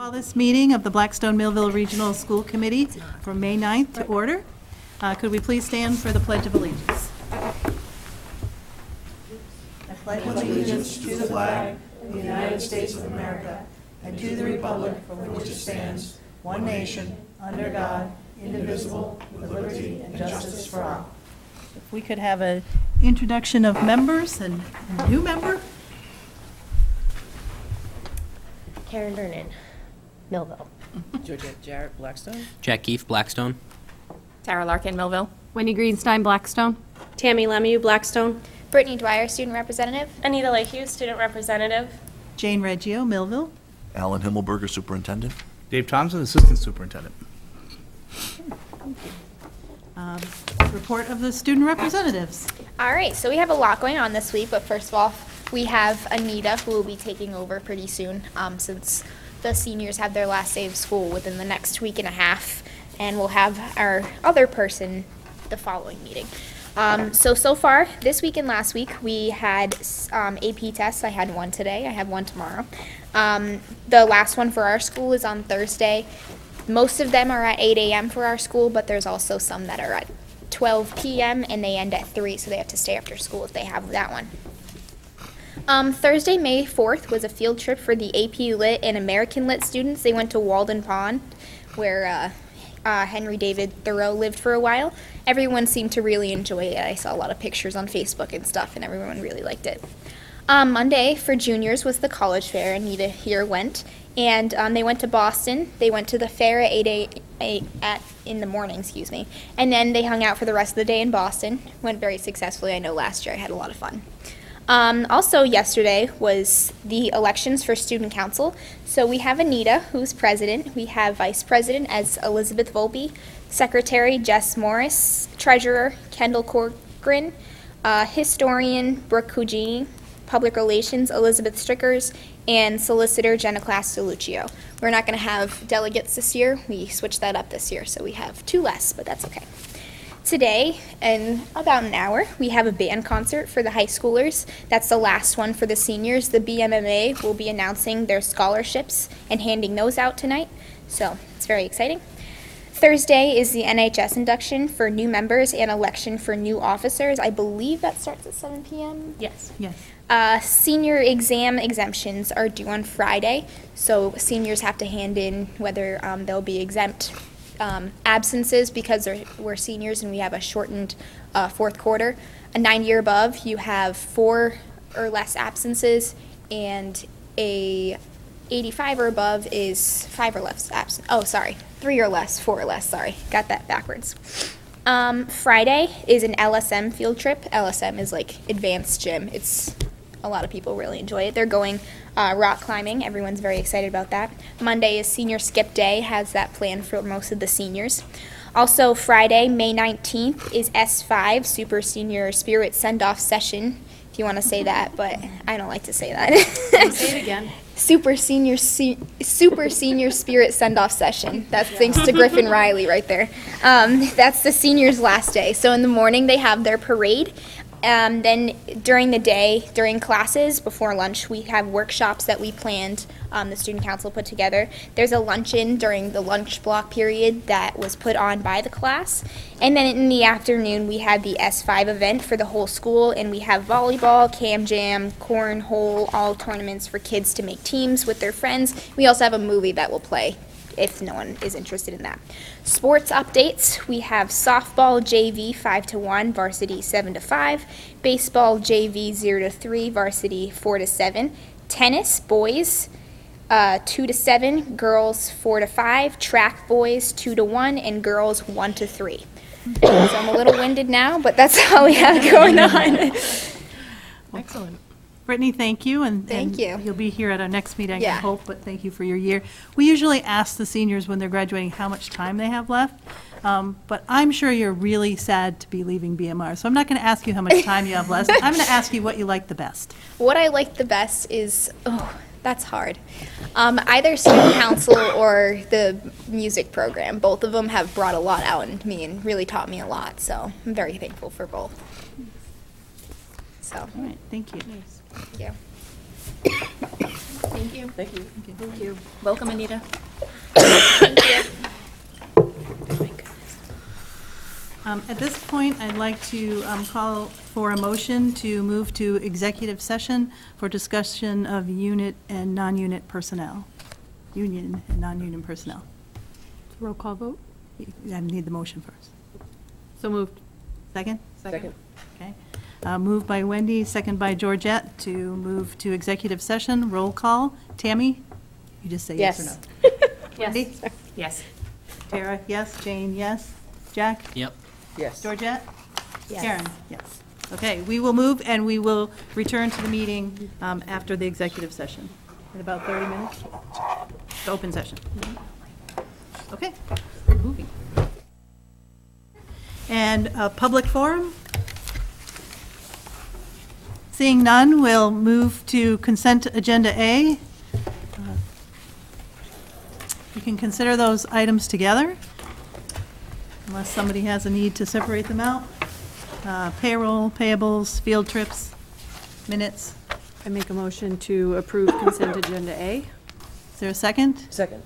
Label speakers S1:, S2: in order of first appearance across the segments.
S1: Call this meeting of the Blackstone Millville Regional School Committee for May 9th to order. Could we please stand for the Pledge of Allegiance? I pledge allegiance to the flag of the United States of America and to the republic for which it stands, one nation, under God, indivisible, with liberty and justice for all. If we could have an introduction of members and a new member.
S2: Karen Vernon, Millville.
S3: Georgette Jarrett, Blackstone.
S4: Jack Keefe, Blackstone.
S5: Tara Larkin, Millville.
S6: Wendy Greenstein, Blackstone.
S2: Tammy Lemieux, Blackstone.
S7: Brittany Dwyer, student representative.
S8: Anita Lehue, student representative.
S1: Jane Reggio, Millville.
S9: Alan Himmelberger, superintendent.
S3: Dave Thompson, assistant superintendent.
S1: Report of the student representatives.
S7: All right, so we have a lot going on this week, but first of all, we have Anita, who will be taking over pretty soon, since the seniors have their last day of school within the next week and a half, and we'll have our other person the following meeting. So far, this week and last week, we had AP tests. I had one today. I have one tomorrow. The last one for our school is on Thursday. Most of them are at 8 a.m. for our school, but there's also some that are at 12 p.m. and they end at 3, so they have to stay after school if they have that one. Thursday, May 4th, was a field trip for the AP Lit and American Lit students. They went to Walden Pond, where Henry David Thoreau lived for a while. Everyone seemed to really enjoy it. I saw a lot of pictures on Facebook and stuff, and everyone really liked it. Monday, for juniors, was the college fair. Anita here went, and they went to Boston. They went to the fair at 8 in the morning, and then they hung out for the rest of the day in Boston. Went very successfully. I know last year I had a lot of fun. Also yesterday was the elections for student council. So we have Anita, who's president. We have vice president as Elizabeth Volpe, secretary Jess Morris, treasurer Kendall Corcoran, historian Brooke Cugini, public relations Elizabeth Strickers, and solicitor Jenna Class DeLuccio. We're not going to have delegates this year. We switched that up this year, so we have 2 less, but that's okay. Today, in about an hour, we have a band concert for the high schoolers. That's the last one for the seniors. The BMMA will be announcing their scholarships and handing those out tonight, so it's very exciting. Thursday is the NHS induction for new members and election for new officers. I believe that starts at 7 p.m.
S5: Yes.
S1: Yes.
S7: Senior exam exemptions are due on Friday, so seniors have to hand in whether they'll be exempt. Absences, because we're seniors and we have a shortened fourth quarter. A 90 or above, you have 4 or less absences, and a 85 or above is 5 or less absent. Oh, sorry, 3 or less, 4 or less. Sorry, got that backwards. Friday is an LSM field trip. LSM is like advanced gym. A lot of people really enjoy it. They're going rock climbing. Everyone's very excited about that. Monday is senior skip day, has that planned for most of the seniors. Also Friday, May 19th, is S5, Super Senior Spirit Send-Off Session, if you want to say that, but I don't like to say that.
S6: Say it again.
S7: Super Senior Spirit Send-Off Session. That's thanks to Griffin Riley right there. That's the seniors' last day. So in the morning, they have their parade. Then during the day, during classes, before lunch, we have workshops that we planned, the student council put together. There's a luncheon during the lunch block period that was put on by the class. And then in the afternoon, we had the S5 event for the whole school, and we have volleyball, cam jam, cornhole, all tournaments for kids to make teams with their friends. We also have a movie that will play if no one is interested in that. Sports updates, we have softball JV 5-1, varsity 7-5, baseball JV 0-3, varsity 4-7, tennis boys 2-7, girls 4-5, track boys 2-1, and girls 1-3. So I'm a little winded now, but that's all we have going on.
S1: Excellent. Brittany, thank you.
S7: Thank you.
S1: You'll be here at our next meeting,
S7: Yeah.
S1: I hope, but thank you for your year. We usually ask the seniors when they're graduating how much time they have left, but I'm sure you're really sad to be leaving BMR, so I'm not going to ask you how much time you have left. I'm going to ask you what you like the best.
S7: What I like the best is, that's hard. Either student council or the music program. Both of them have brought a lot out in me and really taught me a lot, so I'm very thankful for both. So,
S1: All right, thank you.
S7: thank you.
S5: Thank you.
S3: Thank you.
S6: Thank you.
S5: Welcome, Anita.
S1: At this point, I'd like to call for a motion to move to executive session for discussion of unit and non-unit personnel. Union and non-union personnel.
S6: Roll call vote?
S1: I need the motion first.
S6: So moved.
S1: Second?
S3: Second.
S1: Okay. Moved by Wendy, second by Georgette to move to executive session. Roll call. Tammy? You just say yes or no. Wendy?
S5: Yes.
S1: Tara, yes. Jane, yes. Jack?
S3: Yep. Yes.
S1: Georgette?
S2: Yes.
S1: Karen? Yes. Okay, we will move and we will return to the meeting after the executive session in about 30 minutes. The open session. Okay, moving. And a public forum? Seeing none, we'll move to consent agenda A. You can consider those items together, unless somebody has a need to separate them out. Payroll, payables, field trips, minutes.
S6: I make a motion to approve consent agenda A.
S1: Is there a second?
S3: Second.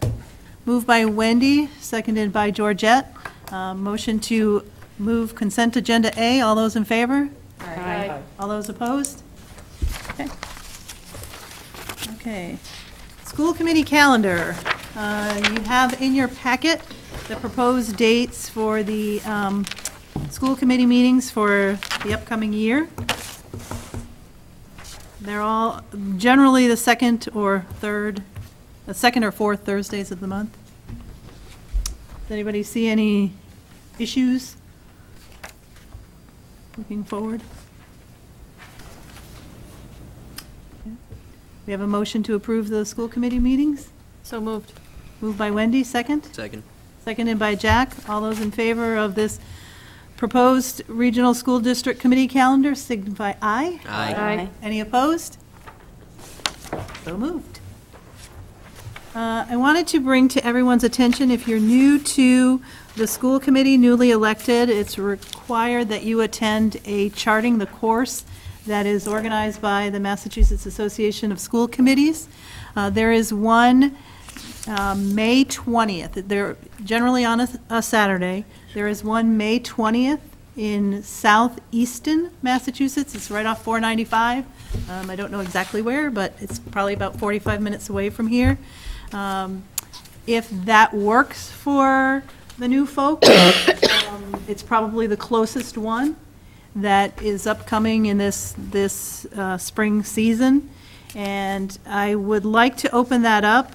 S1: Moved by Wendy, seconded by Georgette. Motion to move consent agenda A. All those in favor?
S6: Aye.
S1: All those opposed? Okay. Okay. School committee calendar. You have in your packet the proposed dates for the school committee meetings for the upcoming year. They're all generally the second or fourth Thursdays of the month. Does anybody see any issues looking forward? Okay. We have a motion to approve the school committee meetings.
S6: So moved.
S1: Moved by Wendy, second.
S9: Second.
S1: Seconded by Jack. All those in favor of this proposed regional school district committee calendar signify aye.
S6: Aye.
S1: Any opposed? So moved. I wanted to bring to everyone's attention, if you're new to the school committee, newly elected, it's required that you attend a charting the course that is organized by the Massachusetts Association of School Committees. There is one May 20th. They're generally on a Saturday. There is one May 20th in southeastern Massachusetts. It's right off 495. I don't know exactly where, but it's probably about 45 minutes away from here. If that works for the new folks, it's probably the closest one that is upcoming in this spring season. And I would like to open that up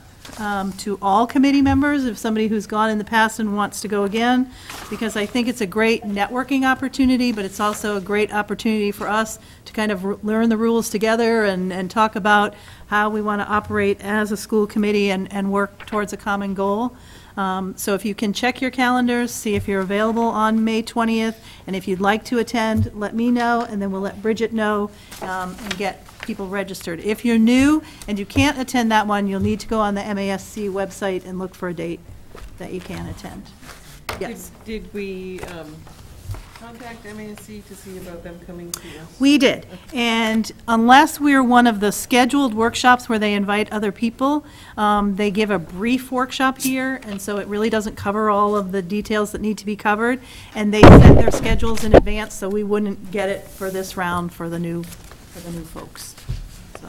S1: to all committee members, if somebody who's gone in the past and wants to go again, because I think it's a great networking opportunity, but it's also a great opportunity for us to kind of learn the rules together and talk about how we want to operate as a school committee and work towards a common goal. So if you can check your calendars, see if you're available on May 20th, and if you'd like to attend, let me know, and then we'll let Bridget know and get people registered. If you're new and you can't attend that one, you'll need to go on the MASC website and look for a date that you can attend. Yes.
S4: Did we contact MASC to see about them coming to us?
S1: We did, and unless we're one of the scheduled workshops where they invite other people, they give a brief workshop here, and so it really doesn't cover all of the details that need to be covered, and they set their schedules in advance, so we wouldn't get it for this round for the new folks. So,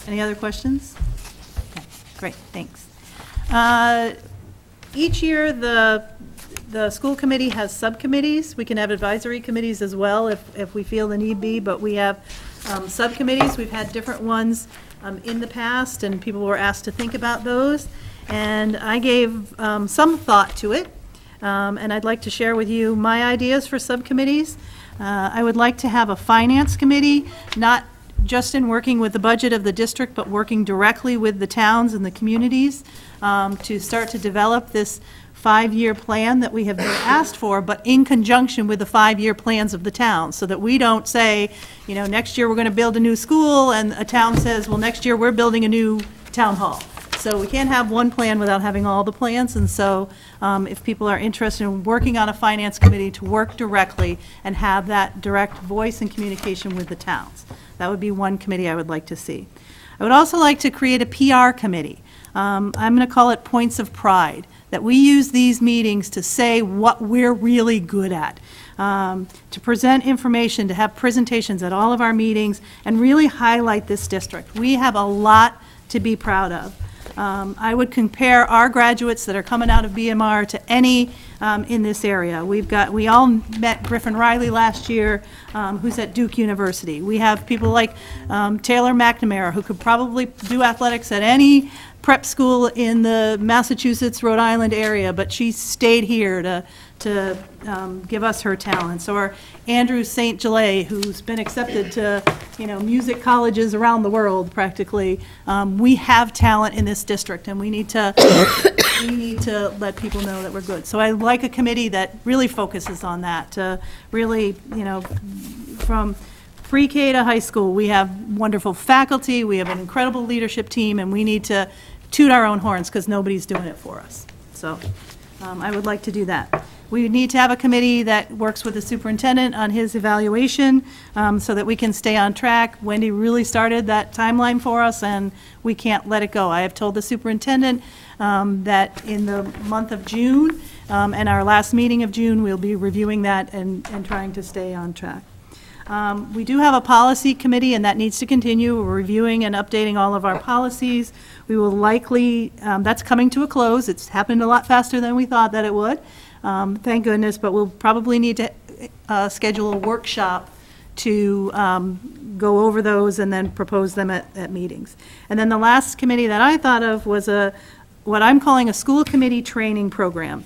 S1: any other questions? Okay, great, thanks. Each year, the school committee has subcommittees. We can have advisory committees as well if we feel the need be, but we have subcommittees. We've had different ones in the past, and people were asked to think about those. And I gave some thought to it, and I'd like to share with you my ideas for subcommittees. I would like to have a finance committee, not just in working with the budget of the district, but working directly with the towns and the communities to start to develop this 5-year plan that we have been asked for, but in conjunction with the 5-year plans of the town, so that we don't say, you know, next year we're going to build a new school, and a town says, well, next year we're building a new town hall. So we can't have one plan without having all the plans, and so if people are interested in working on a finance committee to work directly and have that direct voice and communication with the towns, that would be one committee I would like to see. I would also like to create a PR committee. I'm going to call it Points of Pride, that we use these meetings to say what we're really good at, to present information, to have presentations at all of our meetings, and really highlight this district. We have a lot to be proud of. I would compare our graduates that are coming out of BMR to any in this area. We all met Griffin Riley last year, who's at Duke University. We have people like Taylor McNamara, who could probably do athletics at any prep school in the Massachusetts, Rhode Island area, but she stayed here to give us her talents. Or Andrew St. Gelais, who's been accepted to, music colleges around the world practically. We have talent in this district, and we need to let people know that we're good. So I like a committee that really focuses on that, to really, from pre-K to high school, we have wonderful faculty, we have an incredible leadership team, and we need to toot our own horns because nobody's doing it for us. So I would like to do that. We need to have a committee that works with the superintendent on his evaluation so that we can stay on track. Wendy really started that timeline for us, and we can't let it go. I have told the superintendent that in the month of June and our last meeting of June, we'll be reviewing that and trying to stay on track. We do have a policy committee, and that needs to continue. We're reviewing and updating all of our policies. We will likely, that's coming to a close. It's happened a lot faster than we thought that it would, thank goodness, but we'll probably need to schedule a workshop to go over those and then propose them at meetings. And then the last committee that I thought of was what I'm calling a school committee training program.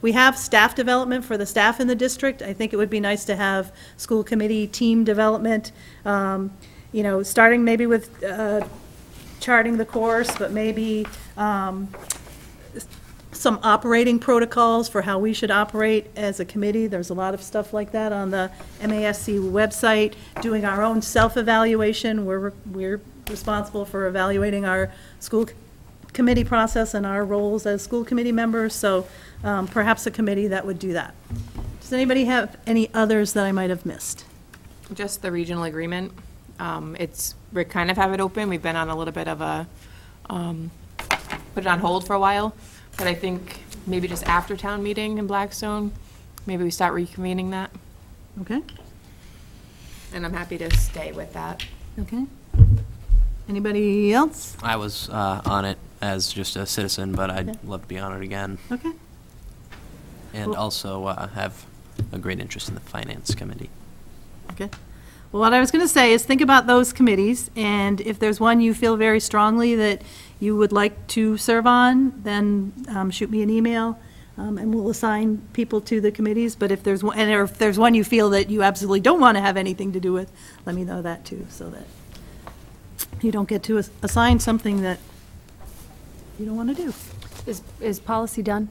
S1: We have staff development for the staff in the district. I think it would be nice to have school committee team development, starting maybe with charting the course, but maybe some operating protocols for how we should operate as a committee. There's a lot of stuff like that on the MASC website, doing our own self-evaluation. We're responsible for evaluating our school committee process and our roles as school committee members, so perhaps a committee that would do that. Does anybody have any others that I might have missed?
S5: Just the regional agreement. We kind of have it open. We've been on a little bit of a, put it on hold for a while, but I think maybe just after town meeting in Blackstone, maybe we start reconvening that.
S1: Okay.
S5: And I'm happy to stay with that.
S1: Okay. Anybody else?
S10: I was on it as just a citizen, but I'd love to be on it again.
S1: Okay.
S10: And
S1: Cool.
S10: also have a great interest in the finance committee.
S1: Okay. Well, what I was going to say is think about those committees, and if there's one you feel very strongly that you would like to serve on, then shoot me an email, and we'll assign people to the committees. But if there's one, or if there's one you feel that you absolutely don't want to have anything to do with, let me know that too, so that you don't get to assign something that you don't want to do.
S6: Is policy done?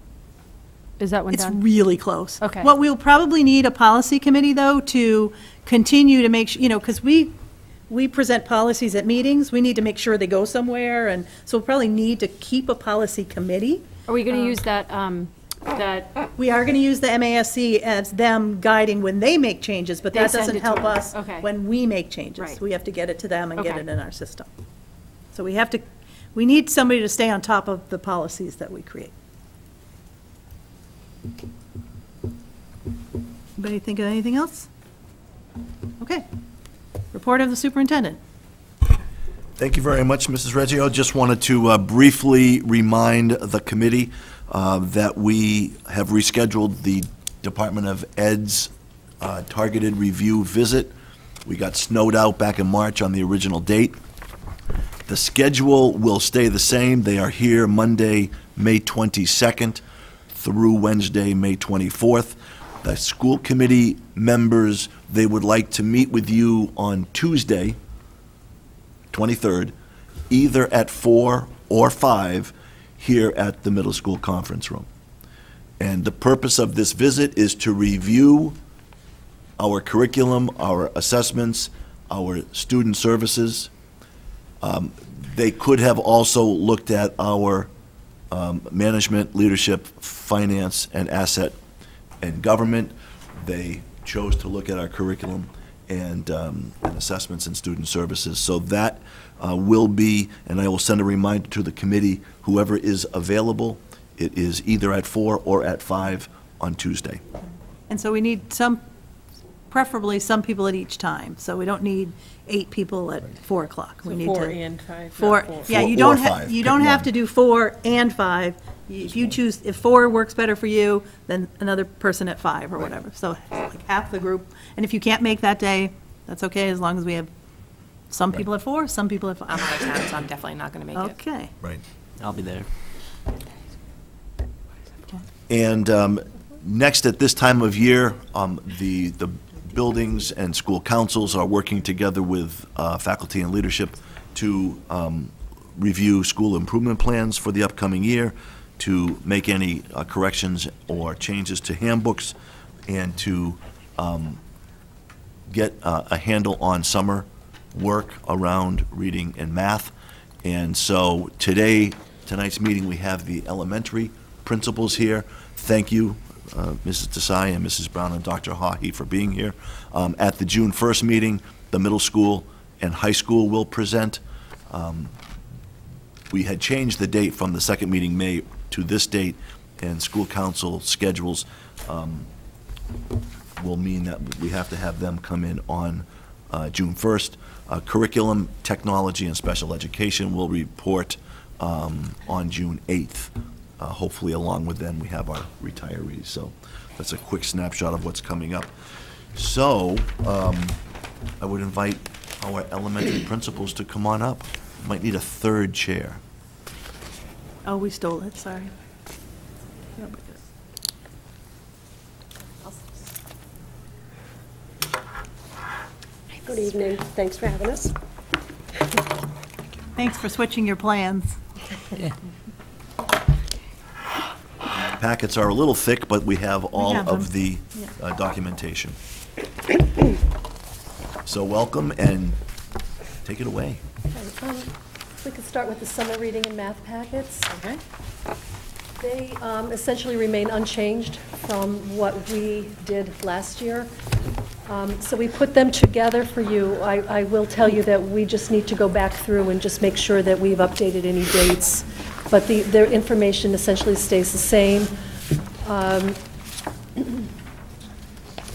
S6: Is that one
S1: It's
S6: done?
S1: really close.
S6: Okay.
S1: What we'll probably need a policy committee, though, to continue to make sure, because we present policies at meetings, we need to make sure they go somewhere, and so we'll probably need to keep a policy committee.
S6: Are we going to use that,
S1: We are going to use the MASC as them guiding when they make changes, but
S6: They
S1: that
S6: send
S1: doesn't
S6: it to
S1: help
S6: us.
S1: us
S6: Okay.
S1: when we make changes.
S6: Right.
S1: We have to get it to them and get
S6: Okay.
S1: it in our system. So we need somebody to stay on top of the policies that we create. Anybody think of anything else? Okay. Report of the superintendent.
S9: Thank you very much, Mrs. Reggio. Just wanted to briefly remind the committee that we have rescheduled the Department of Ed's targeted review visit. We got snowed out back in March on the original date. The schedule will stay the same. They are here Monday, May 22nd through Wednesday, May 24th. The school committee members, they would like to meet with you on Tuesday, 23rd, either at 4 or 5 here at the middle school conference room. And the purpose of this visit is to review our curriculum, our assessments, our student services, They could have also looked at our management, leadership, finance, and asset and government. They chose to look at our curriculum and assessments and student services. So that will be, and I will send a reminder to the committee, whoever is available, it is either at 4 or at 5 on Tuesday.
S1: And so we need preferably some people at each time. So we don't need 8 people at 4 o'clock. We need
S4: 4
S1: to.
S4: and 5.
S1: Four, yeah, you
S9: Four
S1: don't
S9: or
S1: have,
S9: five,
S1: you
S9: pick
S1: don't have
S9: one.
S1: to do 4 and 5. If you choose, if 4 works better for you, then another person at 5 or whatever. So like half the group. And if you can't make that day, that's okay, as long as we have some people at 4, some people at 5.
S5: I'm out of town, so I'm definitely not going to make it.
S1: Okay.
S9: Right.
S10: I'll be there.
S9: And next, at this time of year, the buildings and school councils are working together with faculty and leadership to review school improvement plans for the upcoming year, to make any corrections or changes to handbooks, and to get a handle on summer work around reading and math. And so tonight's meeting, we have the elementary principals here. Thank you, Mrs. Desai and Mrs. Brown and Dr. Haughey for being here. At the June 1st meeting, the middle school and high school will present. We had changed the date from the second meeting, May, to this date, and school council schedules will mean that we have to have them come in on June 1st. Curriculum, technology, and special education will report on June 8th. Hopefully along with them, we have our retirees. So that's a quick snapshot of what's coming up. So I would invite our elementary principals to come on up. Might need a third chair.
S1: Oh, we stole it, sorry.
S11: Good evening. Thanks for having us.
S1: Thanks for switching your plans.
S9: Packets are a little thick, but we have all
S1: have
S9: of
S1: them.
S9: the documentation. So welcome, and take it away.
S11: We could start with the summer reading and math packets.
S1: Okay.
S11: They essentially remain unchanged from what we did last year. So we put them together for you. I will tell you that we just need to go back through and just make sure that we've updated any dates. But their information essentially stays the same.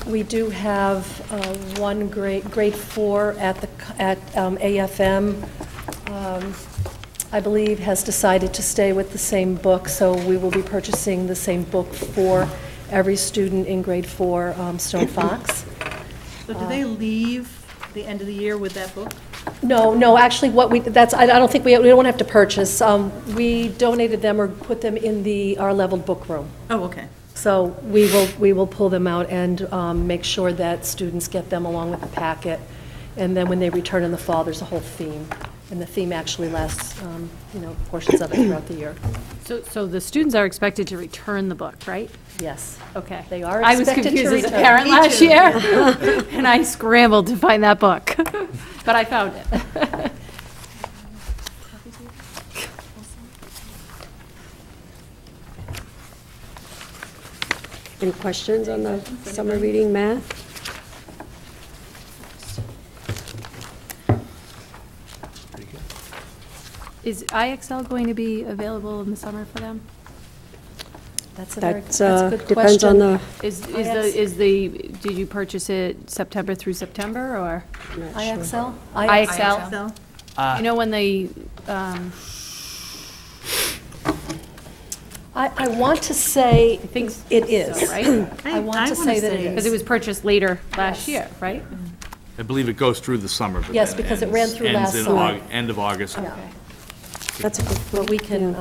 S11: We do have one grade 4 at AFM. I believe has decided to stay with the same book, so we will be purchasing the same book for every student in grade 4, Stone Fox.
S1: So do they leave the end of the year with that book?
S11: No, actually, I don't think we don't have to purchase. We donated them or put them in our leveled book room.
S1: Oh, okay.
S11: So we will pull them out and make sure that students get them along with the packet. And then when they return in the fall, there's a whole theme. And the theme actually lasts, portions of it throughout the year.
S6: So the students are expected to return the book, right?
S11: Yes.
S6: Okay.
S11: They are
S6: I was
S11: expected to
S6: confused as a
S11: return.
S6: parent
S11: Me
S6: last
S11: too.
S6: year, and I scrambled to find that book, but I found it.
S11: Any questions on the summer reading math?
S6: Is IXL going to be available in the summer for them?
S11: That's a
S6: That's
S11: good
S6: depends
S11: question.
S6: on did you purchase it September through September, or?
S11: IXL?
S6: IXL? You know when they,
S11: I want to say
S6: think
S11: it is.
S6: so, right?
S11: I want to say that it
S6: Because
S11: is.
S6: it was purchased later last year, right?
S3: I believe it goes through the summer, but
S11: Yes,
S3: then
S11: because it ran
S3: ends-
S11: through
S3: ends
S11: last
S3: in
S11: summer.
S3: End of August.
S11: Yeah. That's a good, but we can,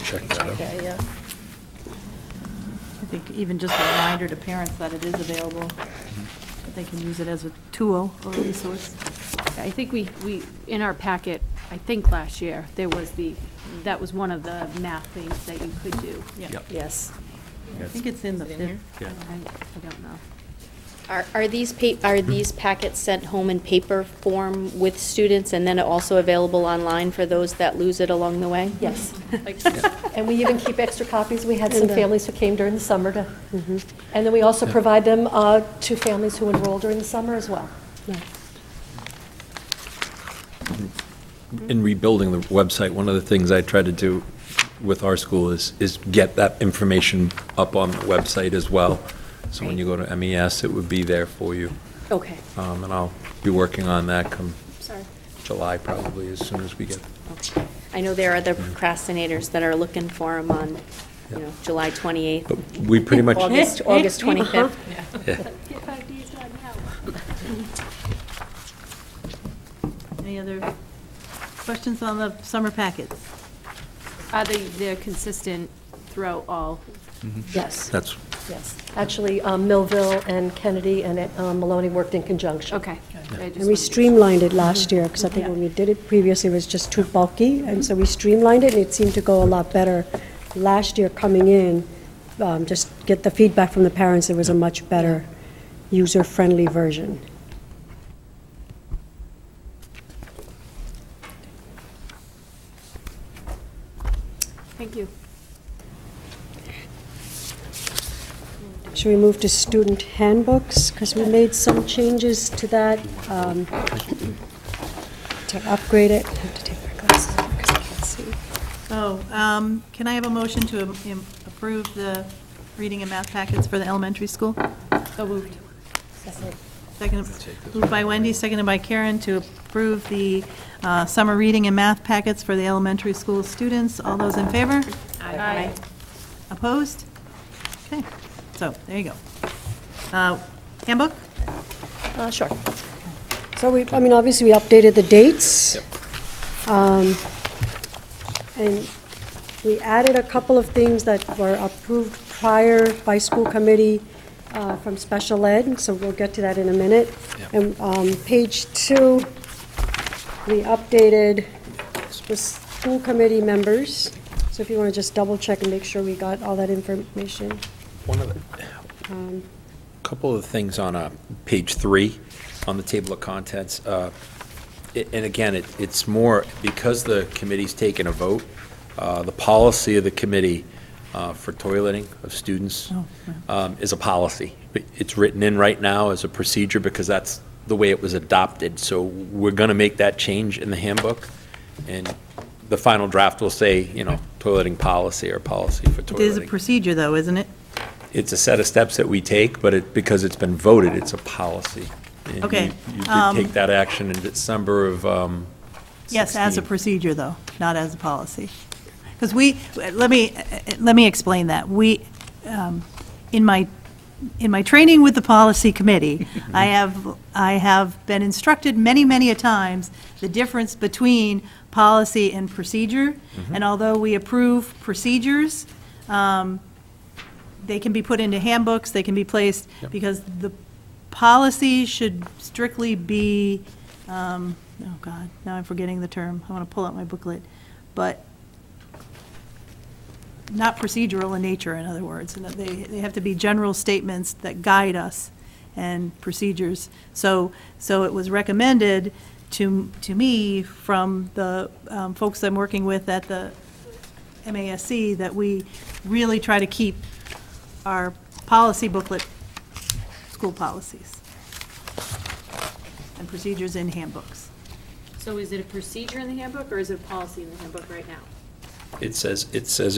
S9: Check that out.
S11: okay, yeah.
S1: I think even just a reminder to parents that it is available, that they can use it as a tool or a resource.
S6: I think we, in our packet, I think last year, that was one of the math things that you could do.
S3: Yep.
S11: Yes.
S1: I think it's in the fifth.
S3: Yeah.
S6: I don't know.
S2: Are these packets sent home in paper form with students and then also available online for those that lose it along the way?
S11: Yes. And we even keep extra copies. We had some families who came during the summer to, and then we also provide them to families who enroll during the summer as well.
S12: In rebuilding the website, one of the things I try to do with our school is get that information up on the website as well. So when you go to MES, it would be there for you.
S2: Okay.
S12: And I'll be working on that come
S2: Sorry.
S12: July, probably, as soon as we get.
S2: Okay. I know there are other procrastinators that are looking for them on, July 28th.
S12: But we pretty much.
S2: August 25th.
S12: Yeah.
S1: Any other questions on the summer packets?
S6: They're consistent throughout all.
S11: Yes.
S12: Yes.
S11: Actually, Millville and Kennedy and Maloney worked in conjunction.
S6: Okay.
S13: And we streamlined it last year, because I think when we did it previously, it was just too bulky, and so we streamlined it, and it seemed to go a lot better. Last year, coming in, just get the feedback from the parents, it was a much better, user-friendly version.
S6: Thank you.
S13: Should we move to student handbooks? Because we made some changes to that, to upgrade it. I have to take my glasses off because I can't see.
S1: So, can I have a motion to approve the reading and math packets for the elementary school?
S6: So moved.
S1: Second, moved by Wendy, seconded by Karen to approve the summer reading and math packets for the elementary school students. All those in favor?
S6: Aye.
S1: Opposed? Okay, so there you go. Handbook?
S11: Sure.
S13: So we, obviously, we updated the dates. And we added a couple of things that were approved prior by school committee from special ed, so we'll get to that in a minute. And page 2, we updated the school committee members. So if you want to just double check and make sure we got all that information.
S12: One of the, couple of things on page 3 on the table of contents. And again, it's more, because the committee's taken a vote, the policy of the committee for toileting of students is a policy. It's written in right now as a procedure because that's the way it was adopted. So we're going to make that change in the handbook. And the final draft will say, toileting policy or policy for toileting.
S1: It is a procedure, though, isn't it?
S12: It's a set of steps that we take, but because it's been voted, it's a policy. And
S1: Okay.
S12: You did take that action in December of
S1: Yes, as a
S12: 16.
S1: procedure, though, not as a policy. Because let me explain that. We, in my training with the policy committee, I have been instructed many a times the difference between policy and procedure. And although we approve procedures, they can be put into handbooks, they can be placed, because the policy should strictly be, oh God, now I'm forgetting the term. I want to pull out my booklet. But not procedural in nature, in other words. And they have to be general statements that guide us and procedures. So it was recommended to me from the folks I'm working with at the MASC that we really try to keep our policy booklet, school policies, and procedures in handbooks.
S6: So is it a procedure in the handbook, or is it a policy in the handbook right now?
S12: It says,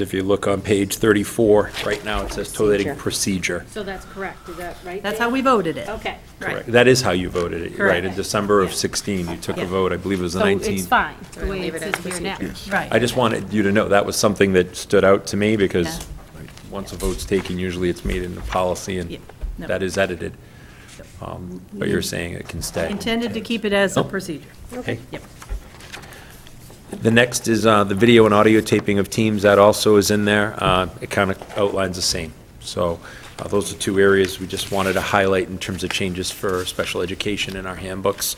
S12: if you look on page 34, right now it says toileting procedure.
S6: So that's correct, is that right?
S1: That's
S6: Dave?
S1: how we voted it.
S6: Okay.
S12: Correct. That is how you voted it, right? In
S1: Correct.
S12: December of 16, you took a vote, I believe it was the 19th.
S6: So it's fine, the way
S5: leave
S6: it
S5: it as
S6: is here now.
S1: Right.
S12: I just wanted you to know, that was something that stood out to me, because
S1: Yeah.
S12: once a vote's taken, usually it's made into policy, and
S1: Yeah. No.
S12: that is edited. But you're saying it can stay.
S1: Intended to keep it as a procedure.
S12: Okay.
S1: Yep.
S12: The next is the video and audio taping of teams. That also is in there. It kind of outlines the same. So those are two areas we just wanted to highlight in terms of changes for special education in our handbooks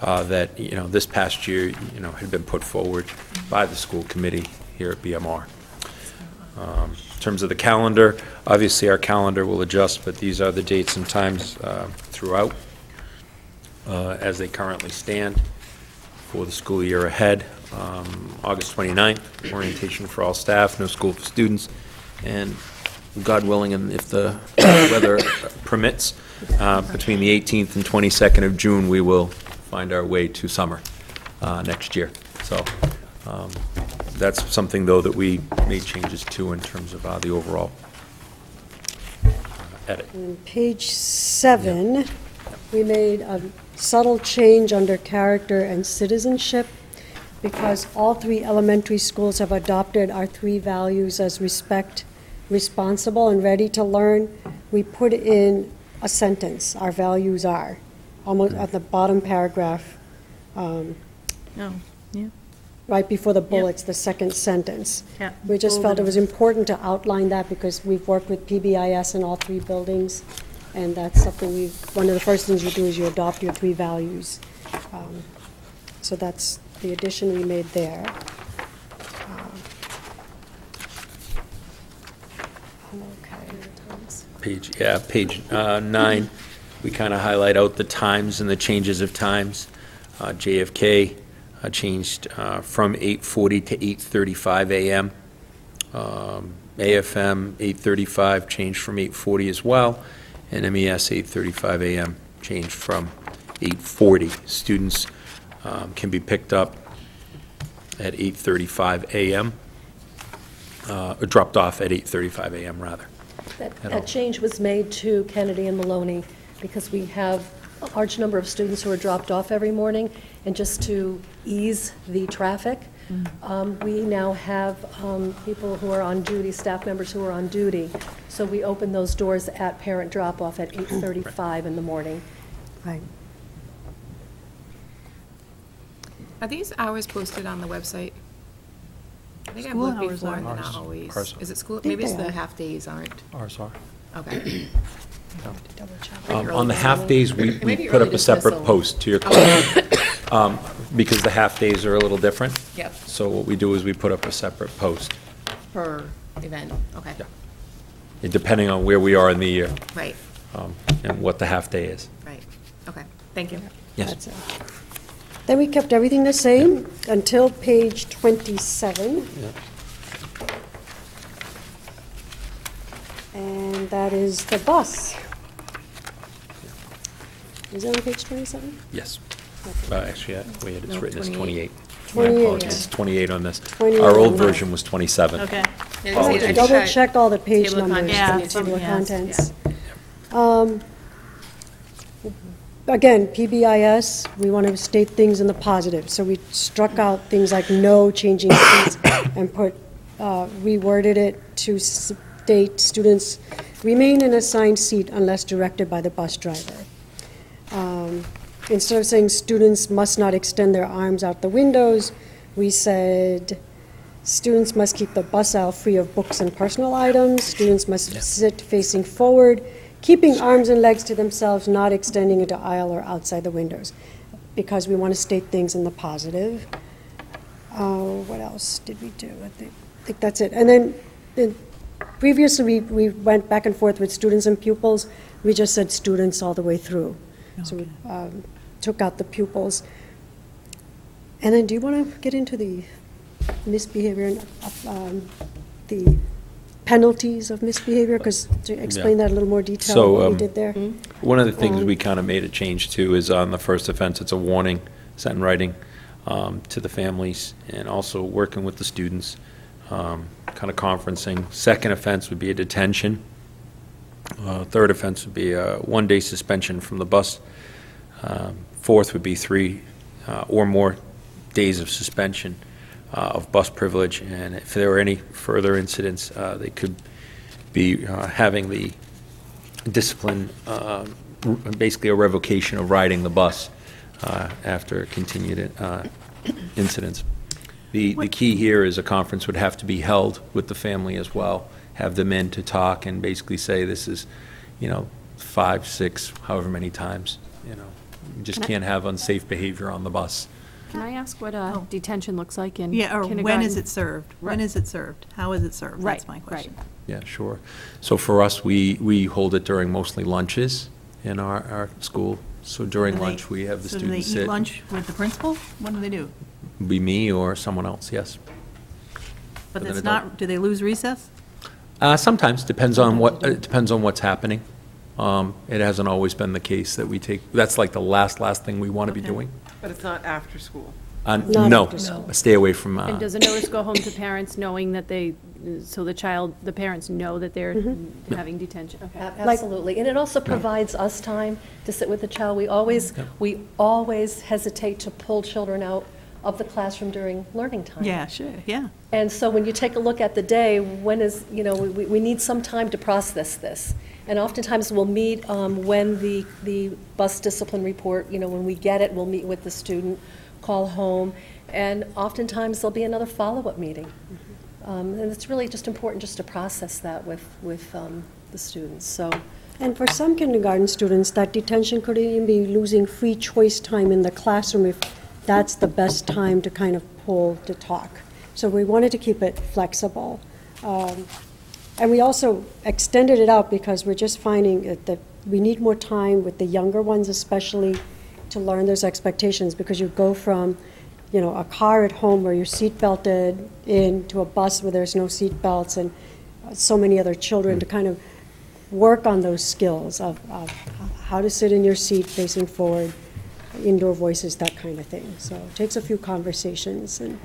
S12: that, this past year, had been put forward by the school committee here at BMR. In terms of the calendar, obviously our calendar will adjust, but these are the dates and times throughout as they currently stand for the school year ahead. August 29th, orientation for all staff, no school for students, and God willing, and if the weather permits, between the 18th and 22nd of June, we will find our way to summer next year. So that's something, though, that we made changes to in terms of the overall edit.
S13: On page 7, we made a subtle change under character and citizenship, because all 3 elementary schools have adopted our 3 values as respect, responsible, and ready to learn. We put in a sentence, our values are, almost at the bottom paragraph, right before the bullets, the second sentence.
S1: Yeah.
S13: We just felt it was important to outline that because we've worked with PBIS in all 3 buildings, and that's something one of the first things you do is you adopt your 3 values. So that's the addition we made there.
S12: Page 9, we kind of highlight out the times and the changes of times. JFK changed from 8:40 to 8:35 a.m. AFM 8:35 changed from 8:40 as well, and MES 8:35 a.m. changed from 8:40. Students can be picked up at 8:35 a.m., or dropped off at 8:35 a.m. rather.
S11: That change was made to Kennedy and Maloney because we have a large number of students who are dropped off every morning, and just to ease the traffic, we now have people who are on duty, staff members who are on duty. So we open those doors at parent drop-off at 8:35 in the morning.
S13: Right.
S5: Are these hours posted on the website? I think I've
S1: School
S5: looked
S1: hours
S5: before,
S1: are.
S5: and they're not
S12: Ours-
S5: always.
S12: ours-
S5: Is it school?
S13: think
S5: Maybe it's
S13: they
S5: the
S13: are.
S5: half-days aren't.
S12: Ours are.
S5: Okay.
S12: On the half-days, we
S5: It may be
S12: put
S5: early
S12: up a separate
S5: dismissal.
S12: post to your question, because the half-days are a little different.
S5: Yep.
S12: So what we do is we put up a separate post,
S5: Per event, okay.
S12: Yeah. Depending on where we are in the year,
S5: Right,
S12: and what the half-day is.
S5: right. Okay, thank you.
S12: Yes.
S13: That's it. Then we kept everything the same until page 27. And that is the bus. Is it on page 27?
S12: Yes. Actually, it's
S5: No,
S12: written as 28.
S5: 28.
S12: My
S13: 28.
S12: apologies, it's 28 on this.
S13: 28
S12: Our old
S13: on that.
S12: version was 27.
S1: Okay.
S5: Yeah,
S13: I have to double check all the page
S5: Table of
S13: numbers
S5: contents.
S13: in
S1: Yeah,
S13: the table of
S1: yes,
S13: contents. Again, PBIS, we want to state things in the positive, so we struck out things like no changing seats and reworded it to state students remain in assigned seat unless directed by the bus driver. Instead of saying students must not extend their arms out the windows, we said students must keep the bus aisle free of books and personal items, students must sit facing forward, keeping arms and legs to themselves, not extending into aisle or outside the windows, because we want to state things in the positive. What else did we do? I think that's it. And then previously, we went back and forth with students and pupils. We just said students all the way through. So we took out the pupils. And then do you want to get into the misbehavior and the penalties of misbehavior? Because to explain that in a little more detail,
S12: So,
S13: what we did there.
S12: One of the things we kind of made a change to is on the first offense, it's a warning, set in writing to the families, and also working with the students, kind of conferencing. Second offense would be a detention. Third offense would be a one-day suspension from the bus. Fourth would be 3 or more days of suspension of bus privilege, and if there were any further incidents, they could be having the discipline, basically a revocation of riding the bus after continued incidents. The key here is a conference would have to be held with the family as well, have them in to talk and basically say this is, 5, 6, however many times, You just can't have unsafe behavior on the bus.
S6: Can I ask what detention looks like in
S1: Yeah, or
S6: kindergarten?
S1: when is it served?
S6: Right.
S1: When is it served? How is it served? That's
S6: Right,
S1: my question.
S12: Yeah, sure. So for us, we hold it during mostly lunches in our school. So during lunch, we have the students
S1: So do they eat lunch with the principal? What do they do?
S12: Be me or someone else, yes.
S1: But
S12: With an
S1: it's
S12: adult.
S1: not, do they lose recess?
S12: Sometimes, depends on what's happening. It hasn't always been the case that we take, that's like the last thing we want to be
S1: Okay.
S12: doing.
S4: But it's not after school.
S13: Not
S12: No,
S13: after school.
S12: stay away from,
S6: And does a notice go home to parents knowing that they, so the parents know that they're having detention? Okay.
S11: Absolutely, and it also provides us time to sit with the child. We always hesitate to pull children out of the classroom during learning time.
S1: Yeah, sure, yeah.
S11: And so when you take a look at the day, we need some time to process this. And oftentimes we'll meet when the bus discipline report, when we get it, we'll meet with the student, call home, and oftentimes there'll be another follow-up meeting. And it's really just important just to process that with the students, so.
S13: And for some kindergarten students, that detention could even be losing free choice time in the classroom if that's the best time to kind of pull to talk. So we wanted to keep it flexible. And we also extended it out because we're just finding that we need more time with the younger ones especially to learn those expectations, because you go from, a car at home where you're seat belted into a bus where there's no seat belts and so many other children to kind of work on those skills of how to sit in your seat facing forward, indoor voices, that kind of thing. So it takes a few conversations and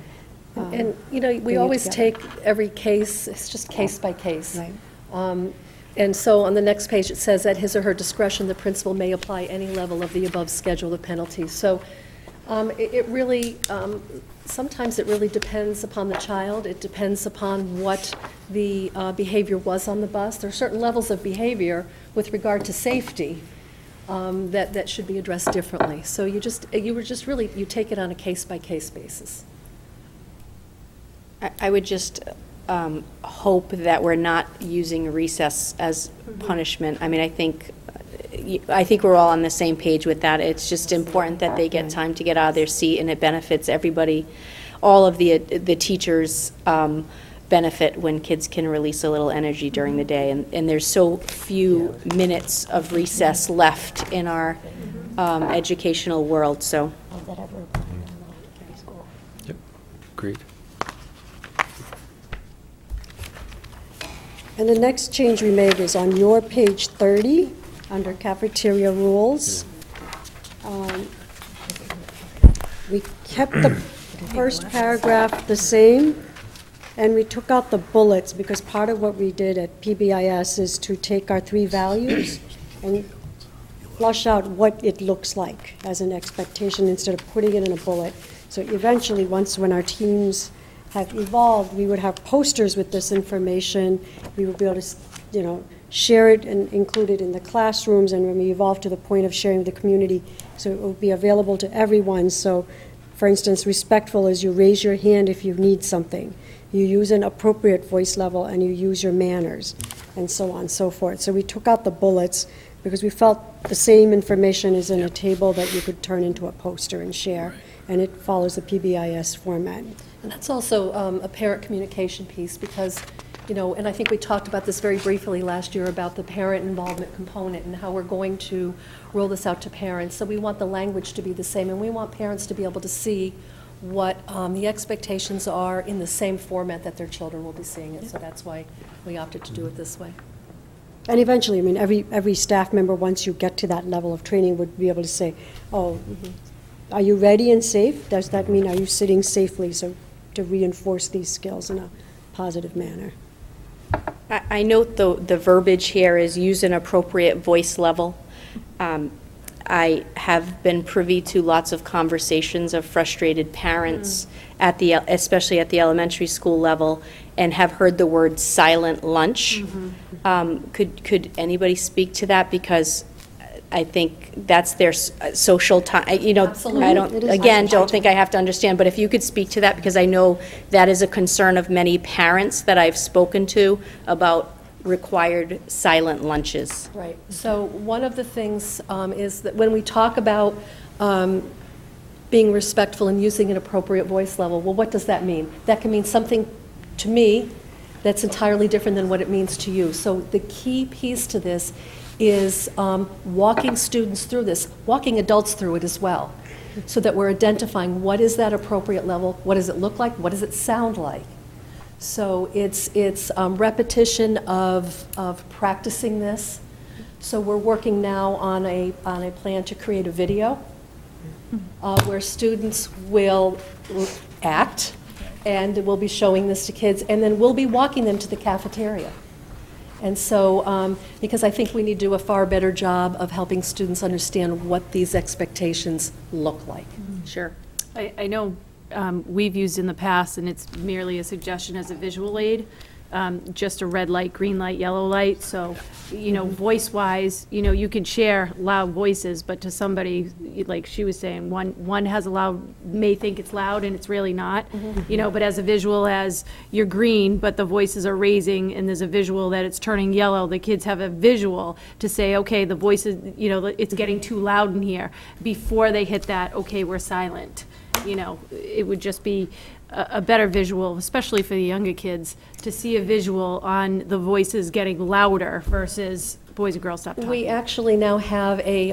S11: We always take every case, it's just case by case.
S13: Right.
S11: And so on the next page, it says, at his or her discretion, the principal may apply any level of the above schedule of penalties. So it really, sometimes it really depends upon the child. It depends upon what the behavior was on the bus. There are certain levels of behavior with regard to safety that should be addressed differently. So you take it on a case-by-case basis.
S2: I would just hope that we're not using recess as punishment. I mean, I think we're all on the same page with that. It's just important that they get time to get out of their seat, and it benefits everybody. All of the teachers benefit when kids can release a little energy during the day, and there's so few minutes of recess left in our educational world, so.
S12: Yep, agreed.
S13: And the next change we made is on your page 30, under cafeteria rules. We kept the first paragraph the same, and we took out the bullets, because part of what we did at PBIS is to take our 3 values and flush out what it looks like as an expectation instead of putting it in a bullet. So eventually, when our teams have evolved, we would have posters with this information. We would be able to, share it and include it in the classrooms, and when we evolve to the point of sharing with the community, so it will be available to everyone. So, for instance, respectful is you raise your hand if you need something. You use an appropriate voice level, and you use your manners, and so on and so forth. So we took out the bullets because we felt the same information is in a table that you could turn into a poster and share, and it follows the PBIS format.
S11: And that's also a parent communication piece, because, and I think we talked about this very briefly last year about the parent involvement component and how we're going to roll this out to parents. So we want the language to be the same, and we want parents to be able to see what the expectations are in the same format that their children will be seeing it. So that's why we opted to do it this way.
S13: And eventually, every staff member, once you get to that level of training, would be able to say, are you ready and safe? Does that mean, are you sitting safely? So to reinforce these skills in a positive manner.
S2: I note the verbiage here is use an appropriate voice level. I have been privy to lots of conversations of frustrated parents especially at the elementary school level, and have heard the word silent lunch. Could anybody speak to that? Because I think that's their social time.
S11: Absolutely.
S2: I don't think I have to understand, but if you could speak to that, because I know that is a concern of many parents that I've spoken to about required silent lunches.
S11: Right. So one of the things is that when we talk about being respectful and using an appropriate voice level, well, what does that mean? That can mean something to me that's entirely different than what it means to you. So the key piece to this is walking students through this, walking adults through it as well, so that we're identifying what is that appropriate level, what does it look like, what does it sound like. So it's repetition of practicing this. So we're working now on a plan to create a video where students will act, and we'll be showing this to kids, and then we'll be walking them to the cafeteria. And so, because I think we need to do a far better job of helping students understand what these expectations look like.
S2: Sure.
S6: I know we've used in the past, and it's merely a suggestion as a visual aid, just a red light, green light, yellow light. So, you know, voice-wise, you know, you could share loud voices, but to somebody, like she was saying, one has a loud, may think it's loud and it's really not, you know, but as a visual as you're green, but the voices are raising and there's a visual that it's turning yellow, the kids have a visual to say, okay, the voices, you know, it's getting too loud in here. Before they hit that, okay, we're silent. You know, it would just be a better visual, especially for the younger kids, to see a visual on the voices getting louder versus boys and girls stop talking.
S11: We actually now have a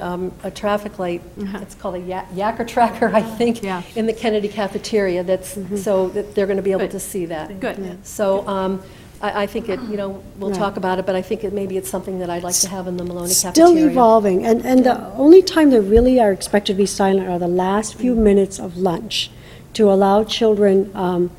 S11: traffic light, it's called a yacker tracker, I think, in the Kennedy cafeteria. That's so that they're going to be able to see that.
S6: Good.
S11: So I think it, you know, we'll talk about it, but I think maybe it's something that I'd like to have in the Maloney cafeteria.
S13: Still evolving, and the only time they really are expected to be silent are the last few minutes of lunch, to allow children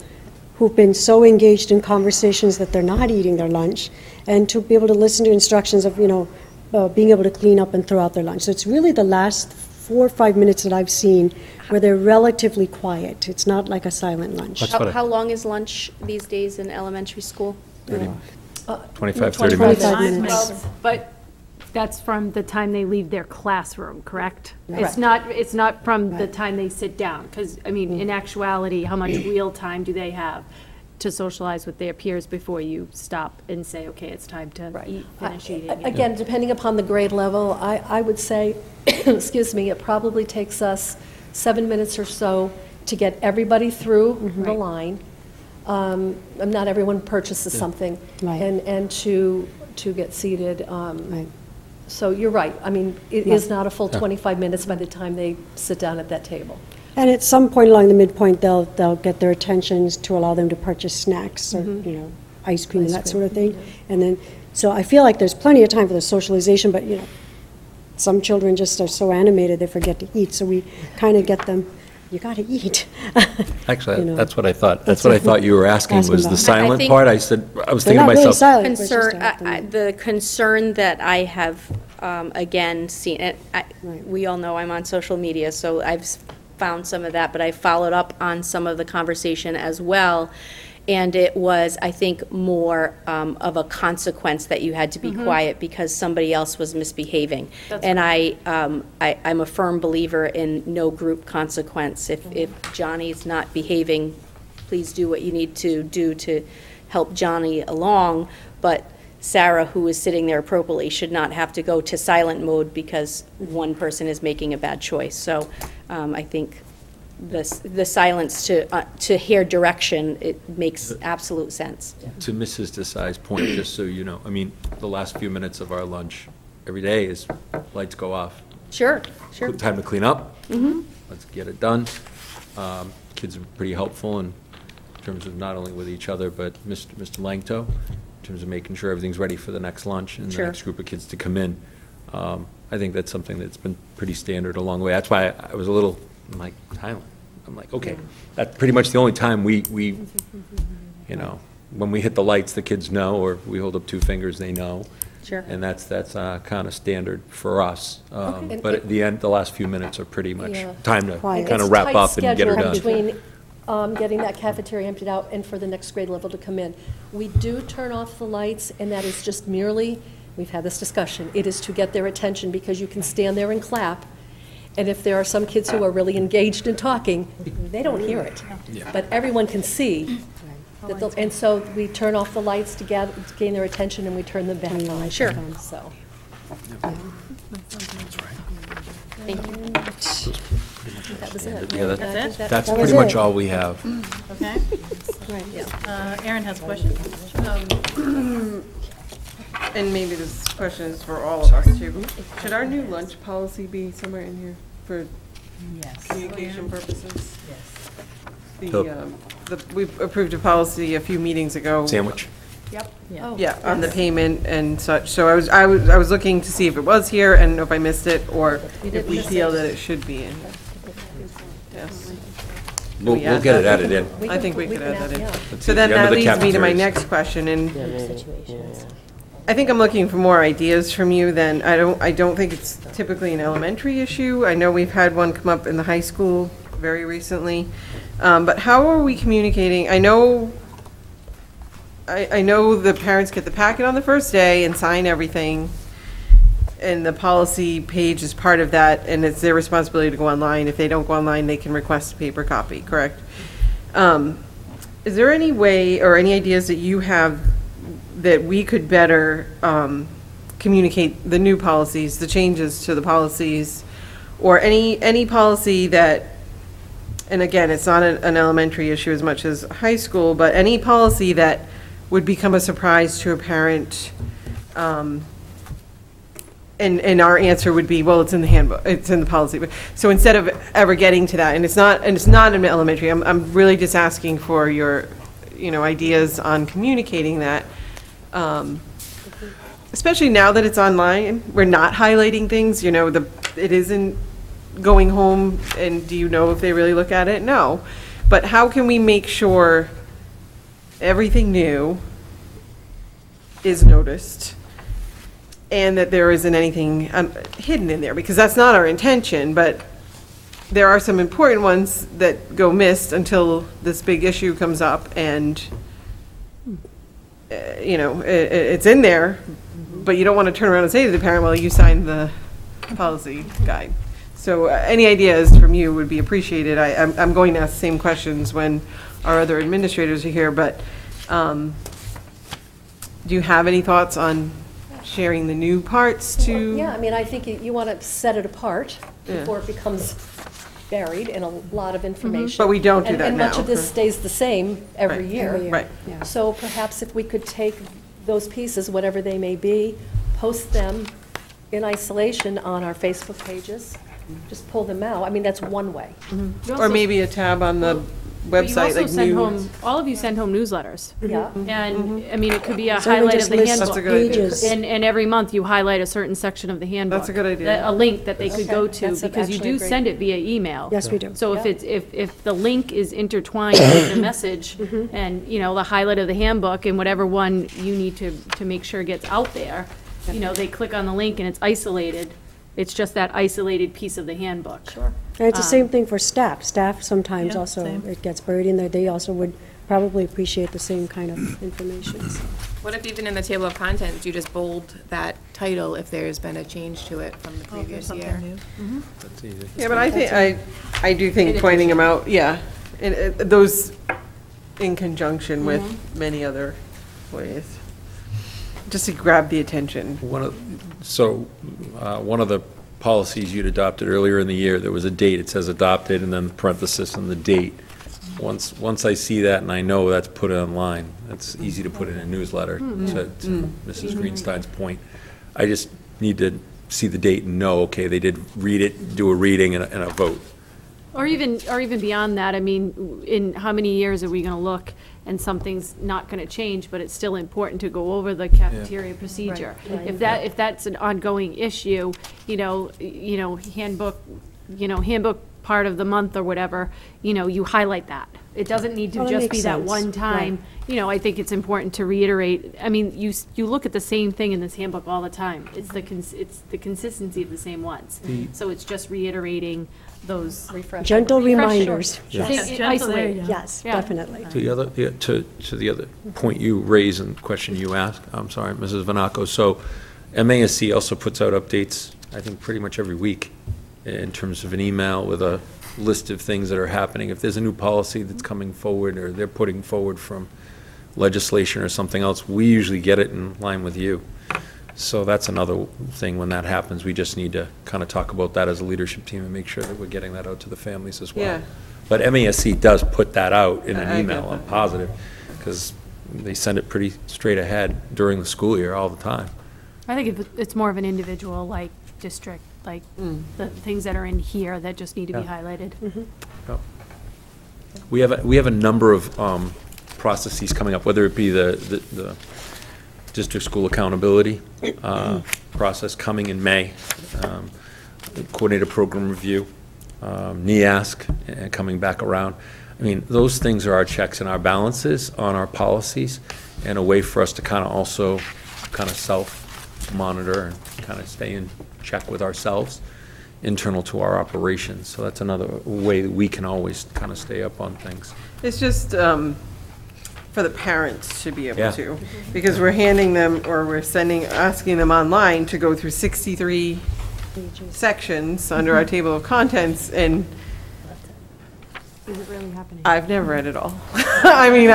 S13: who've been so engaged in conversations that they're not eating their lunch, and to be able to listen to instructions of, you know, being able to clean up and throw out their lunch. So it's really the last 4 or 5 minutes that I've seen where they're relatively quiet. It's not like a silent lunch.
S2: How long is lunch these days in elementary school?
S12: 25, 30 minutes.
S13: 25 minutes.
S6: But that's from the time they leave their classroom, correct?
S11: Correct.
S6: It's not from the time they sit down, because, I mean, in actuality, how much real time do they have to socialize with their peers before you stop and say, okay, it's time to finish eating?
S11: Again, depending upon the grade level, I would say, excuse me, it probably takes us 7 minutes or so to get everybody through the line. Not everyone purchases something, and to get seated. So you're right. I mean, it is not a full 25 minutes by the time they sit down at that table.
S13: And at some point along the midpoint, they'll get their attentions to allow them to purchase snacks or, you know, ice cream and that sort of thing. And then, so I feel like there's plenty of time for the socialization, but, you know, some children just are so animated they forget to eat. So we kind of get them, you got to eat.
S12: Actually,
S13: You know.
S12: that's what I thought. That's what I thought you were asking, was the
S13: about.
S12: silent
S2: think-
S12: part. I was thinking to
S13: They're not really
S12: myself,
S13: silent. but it's just
S2: Concern, the concern that I have, again, seen, and we all know I'm on social media, so I've found some of that, but I followed up on some of the conversation as well, and it was, I think, more of a consequence that you had to be quiet because somebody else was misbehaving. And I'm a firm believer in no group consequence. If Johnny's not behaving, please do what you need to do to help Johnny along, but Sarah, who is sitting there appropriately, should not have to go to silent mode because one person is making a bad choice. So I think the silence to hear direction, it makes absolute sense.
S12: to Mrs. Desai's point, just so you know, I mean, the last few minutes of our lunch every day is lights go off.
S2: Sure.
S12: Time to clean up. Let's get it done. Kids are pretty helpful in terms of not only with each other, but Mr. Langto, in terms of making sure everything's ready for the next lunch and the next group of kids to come in. I think that's something that's been pretty standard along the way. That's why I was a little, I'm like, silent. I'm like, okay, that's pretty much the only time we, you know, when we hit the lights, the kids know, or we hold up 2 fingers, they know.
S2: Sure.
S12: And that's kind of standard for us. But at the end, the last few minutes are pretty much time to kind of wrap up and get her done.
S11: It's tight schedule between getting that cafeteria emptied out and for the next grade level to come in. We do turn off the lights, and that is just merely, we've had this discussion, it is to get their attention because you can stand there and clap. And if there are some kids who are really engaged in talking, they don't hear it. But everyone can see. And so we turn off the lights to gain their attention, and we turn them back on.
S2: Sure.
S11: So.
S2: Thank you.
S11: That was it.
S12: Yeah,
S1: That's it?
S12: that's pretty much all we have.
S1: Okay. Aaron has a question.
S4: And maybe this question is for all of us too. Should our new lunch policy be somewhere in here for communication purposes? We approved a policy a few meetings ago.
S12: Sandwich.
S6: Yep.
S4: Yeah, on the payment and such. So I was looking to see if it was here and if I missed it or if we feel that it should be in. Yes.
S12: We'll get it added in.
S4: I think we could add that in.
S12: Let's
S4: So
S12: see,
S4: then
S12: under
S4: that
S12: the
S4: leads me to my
S12: cafeterias.
S4: next question, and I think I'm looking for more ideas from you than, I don't think it's typically an elementary issue. I know we've had one come up in the high school very recently. But how are we communicating? I know the parents get the packet on the first day and sign everything, and the policy page is part of that, and it's their responsibility to go online. If they don't go online, they can request a paper copy, correct? Is there any way or any ideas that you have that we could better communicate the new policies, the changes to the policies, or any policy that, and again, it's not an elementary issue as much as high school, but any policy that would become a surprise to a parent, and our answer would be, well, it's in the handbook, it's in the policy. So instead of ever getting to that, and it's not in elementary, I'm really just asking for your, ideas on communicating that. Especially now that it's online, we're not highlighting things, it isn't going home and do you know if they really look at it? No. But how can we make sure everything new is noticed and that there isn't anything hidden in there? Because that's not our intention, but there are some important ones that go missed until this big issue comes up and, it's in there, but you don't want to turn around and say to the parent, well, you signed the policy guide. So any ideas from you would be appreciated. I'm going to ask the same questions when our other administrators are here, but do you have any thoughts on sharing the new parts to?
S11: Yeah, I think you want to set it apart before it becomes buried in a lot of information.
S4: But we don't do that
S11: And much
S4: now.
S11: of this stays the same every year.
S4: Right.
S11: So perhaps if we could take those pieces, whatever they may be, post them in isolation on our Facebook pages, just pull them out. That's one way.
S4: Or maybe a tab on the website, like new.
S6: All of you send home newsletters.
S11: Yeah.
S6: And, it could be a
S13: Someone
S6: highlight
S13: just
S6: of the
S13: lists
S6: handbook.
S4: That's a good idea.
S13: pages.
S6: And every month you highlight a certain section of the handbook.
S4: That's a good idea.
S6: A link that they could go to,
S11: That's
S6: because you
S11: actually
S6: do
S11: a great-
S6: send it via email.
S13: Yes, we do.
S6: So
S11: Yeah.
S6: if the link is intertwined with the message, and, the highlight of the handbook, and whatever one you need to make sure gets out there, they click on the link and it's isolated. It's just that isolated piece of the handbook. Sure.
S13: And it's the same thing for staff. Staff sometimes
S1: Yeah,
S13: also,
S1: same.
S13: it gets buried in there. They also would probably appreciate the same kind of information. So.
S5: What if even in the table of contents, you just bold that title if there's been a change to it from the previous year?
S12: That's easy.
S4: Yeah, but I do think pointing them out, and those in conjunction with many other ways, just to grab the attention.
S12: One of the policies you'd adopted earlier in the year, there was a date, it says adopted, and then parenthesis and the date. Once I see that and I know that's put online, it's easy to put in a newsletter, to Mrs. Greenstein's point. I just need to see the date and know, okay, they did read it, do a reading and a vote.
S6: Or even beyond that, in how many years are we gonna look and something's not gonna change, but it's still important to go over the cafeteria procedure? If that's an ongoing issue, handbook part of the month or whatever, you highlight that. It doesn't need to
S13: Oh, that
S6: just
S13: makes
S6: be that
S13: sense.
S6: one time. I think it's important to reiterate. You look at the same thing in this handbook all the time. It's the consistency of the same ones. So it's just reiterating those.
S13: Gentle reminders.
S6: Isolate.
S13: Yes,
S6: Yeah.
S13: definitely.
S12: To the other point you raised and question you asked, I'm sorry, Mrs. Vanaco, so MASC also puts out updates, I think, pretty much every week in terms of an email with a list of things that are happening. If there's a new policy that's coming forward or they're putting forward from legislation or something else, we usually get it in line with you. So that's another thing when that happens. We just need to kind of talk about that as a leadership team and make sure that we're getting that out to the families as well.
S4: Yeah.
S12: But MASC does put that out in
S4: I
S12: an
S4: get
S12: email, I'm
S4: that.
S12: positive, because they send it pretty straight ahead during the school year all the time.
S6: I think it's more of an individual, like, district, like, the things that are in here that just need to be highlighted.
S12: Yep. We have a number of processes coming up, whether it be the district school accountability process coming in May, the coordinated program review, NEASC, and coming back around. I mean, those things are our checks and our balances on our policies, and a way for us to kind of also kind of self-monitor and kind of stay in check with ourselves, internal to our operations. So that's another way that we can always kind of stay up on things.
S4: It's just for the parents to be able to, because we're handing them, or we're asking them online to go through 63 sections under our table of contents, and
S6: Is it really happening?
S4: I've never read it all. I mean,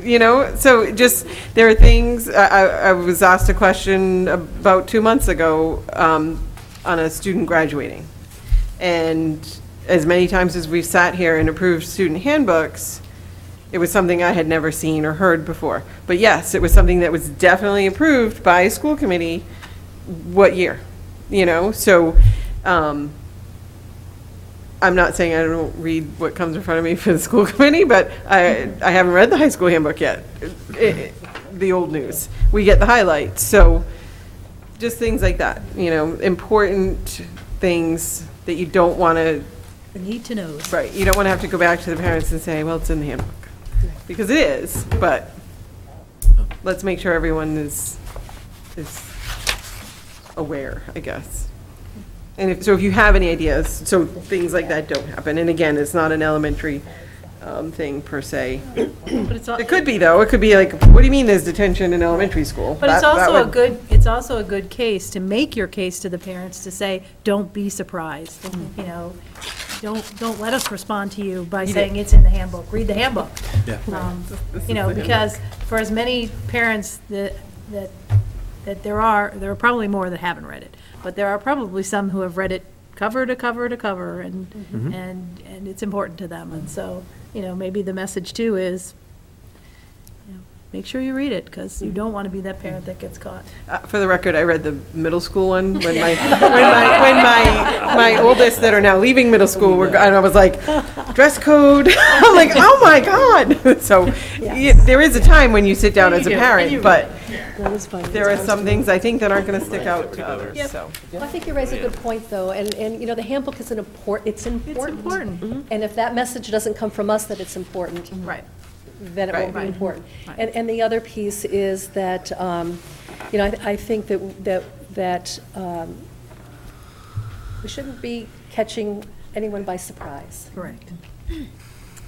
S4: you know, so just, there are things, I was asked a question about 2 months ago on a student graduating. And as many times as we've sat here and approved student handbooks, it was something I had never seen or heard before. But yes, it was something that was definitely approved by a school committee. What year? You know, so I'm not saying I don't read what comes in front of me for the school committee, but I haven't read the high school handbook yet, the old news. We get the highlights, so just things like that, you know, important things that you don't want to.
S1: The need to know.
S4: Right, you don't want to have to go back to the parents and say, well, it's in the handbook. Because it is, but let's make sure everyone is aware, I guess. And if you have any ideas, so things like that don't happen. And again, it's not an elementary thing per se.
S1: But it's
S4: It could be though. It could be like, what do you mean there's detention in elementary school?
S1: But it's also it's also a good case to make your case to the parents to say, don't be surprised. You know, don't let us respond to you by saying it's in the handbook. Read the handbook.
S12: Yeah.
S1: You know, because for as many parents that there are probably more that haven't read it, but there are probably some who have read it cover to cover to cover, and it's important to them. And so, you know, maybe the message too is, you know, make sure you read it, because you don't want to be that parent that gets caught.
S4: For the record, I read the middle school one when my oldest that are now leaving middle school were, and I was like, dress code. I'm like, oh my God. So there is a time when you sit down as a parent, but there are some things I think that aren't going to stick out to others. So
S11: Well, I think you raise a good point, though, and you know, the handbook is important. It's important. And if that message doesn't come from us that it's important,
S1: Right.
S11: then it won't be important. And the other piece is that, you know, I think that we shouldn't be catching anyone by surprise.
S1: Correct.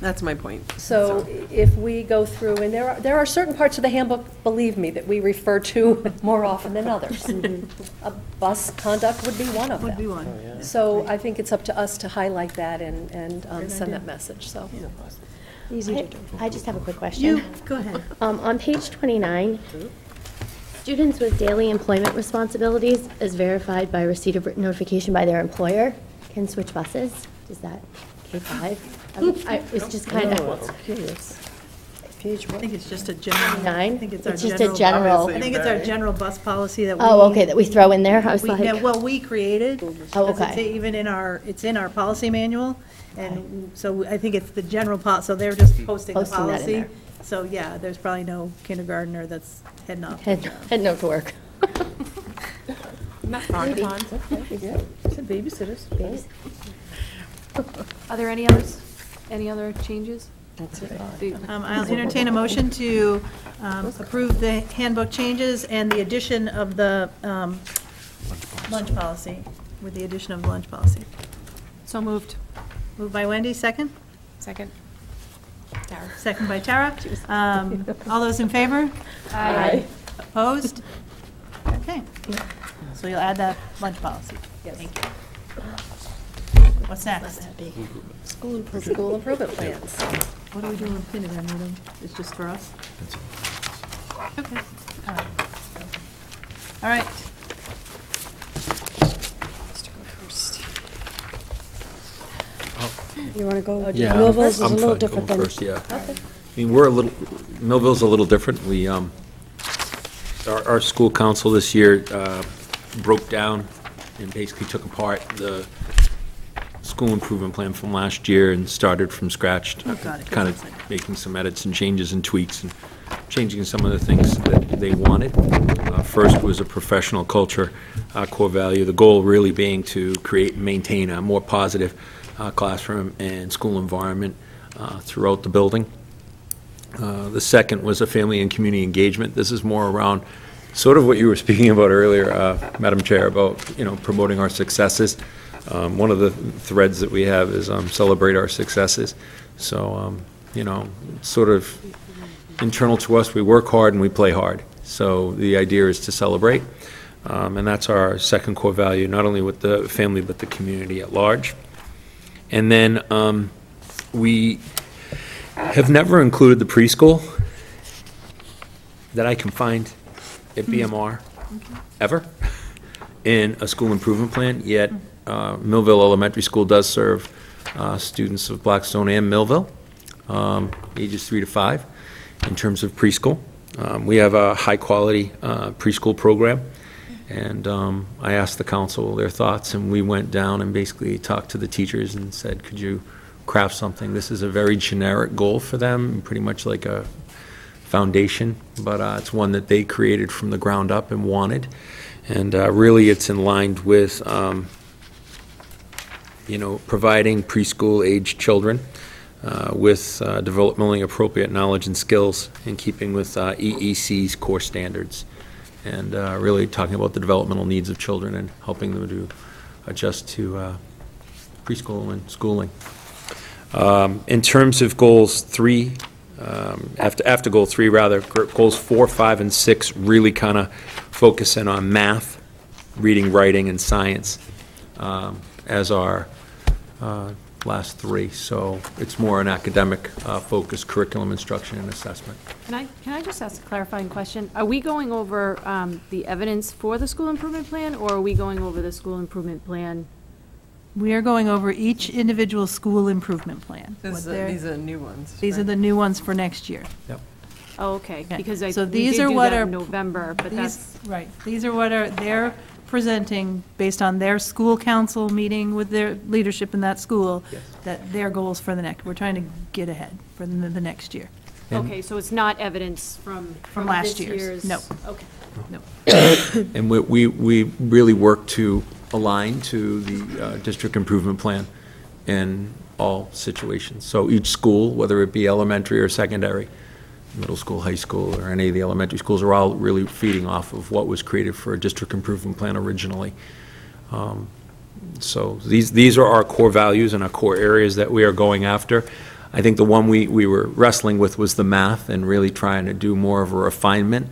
S4: that's my point.
S11: So if we go through, and there are certain parts of the handbook, believe me, that we refer to more often than others. Bus conduct would be one of them.
S1: Would be one.
S11: So I think it's up to us to highlight that and send that message, so. Easy to do.
S14: I just have a quick question.
S1: Go ahead.
S14: On page 29, students with daily employment responsibilities as verified by receipt of written notification by their employer can switch buses. Is that K-5? It's just kind of
S11: Curious. Page
S1: I think it's just a general.
S14: Nine?
S1: I think it's our
S14: It's just a general.
S1: I think it's our general bus policy that we.
S14: Oh, okay, that we throw in there? I was like.
S1: Well, we created.
S14: Oh,
S1: because it's
S14: okay.
S1: even it's in our policy manual, and so I think it's the general so they're just posting the
S14: Posting that in
S1: policy.
S14: there.
S1: So, yeah, there's probably no kindergartner that's heading off.
S14: Heading out to work.
S1: Maybe. Babysitters.
S6: Are there any other changes?
S11: That's it.
S1: I'll entertain a motion to approve the handbook changes and the addition of the lunch policy, with the addition of the lunch policy.
S6: So moved.
S1: Moved by Wendy, second?
S5: Second. Tara.
S1: Second by Tara. All those in favor?
S14: Aye.
S1: Opposed? Okay. So you'll add that lunch policy.
S11: Yes.
S1: Thank you. What's next?
S11: School improvement plans.
S1: What are we doing with kindergarten? It's just for us? Okay. All right.
S13: You want to go?
S12: Yeah,
S13: Millville's is a
S12: I'm
S13: little
S12: fine
S13: different
S12: going
S13: than.
S12: first, yeah. I mean, Millville's a little different. We, our school council this year broke down and basically took apart the school improvement plan from last year and started from scratch, kind of making some edits and changes and tweaks and changing some of the things that they wanted. First was a professional culture core value, the goal really being to create and maintain a more positive classroom and school environment throughout the building. The second was a family and community engagement. This is more around sort of what you were speaking about earlier, Madam Chair, about promoting our successes. One of the threads that we have is celebrate our successes. So, sort of internal to us, we work hard and we play hard. So the idea is to celebrate, and that's our second core value, not only with the family but the community at large. And then we have never included the preschool that I can find at BMR ever in a school improvement plan, yet Millville Elementary School does serve students of Blackstone and Millville, ages 3 to 5, in terms of preschool. We have a high-quality preschool program, and I asked the council their thoughts, and we went down and basically talked to the teachers and said, could you craft something? This is a very generic goal for them, pretty much like a foundation, but it's one that they created from the ground up and wanted. And really it's in line with providing preschool-age children with developmentally appropriate knowledge and skills in keeping with EEC's core standards, and really talking about the developmental needs of children and helping them to adjust to preschool and schooling. In terms of goals 3, after goal 3 rather, goals 4, 5, and 6 really kind of focus in on math, reading, writing, and science as our last 3. So it's more an academic focus, curriculum instruction and assessment.
S6: Can I just ask a clarifying question? Are we going over the evidence for the school improvement plan, or are we going over the school improvement plan?
S1: We are going over each individual school improvement plan.
S4: These are new ones.
S1: These are the new ones for next year.
S12: Yep.
S6: Oh, okay, because
S1: So these are what are
S6: in November, but that's
S1: right. These are what they're presenting based on their school council meeting with their leadership in that school.
S12: Yes.
S1: That their goals for the next. We're trying to get ahead for the next year.
S6: okay. So it's not evidence from
S1: last
S6: this
S1: year's. No.
S6: Okay.
S1: No.
S12: And we really work to align to the district improvement plan in all situations. So each school, whether it be elementary or secondary, middle school, high school, or any of the elementary schools, are all really feeding off of what was created for a district improvement plan originally. So these are our core values and our core areas that we are going after. I think the one we were wrestling with was the math, and really trying to do more of a refinement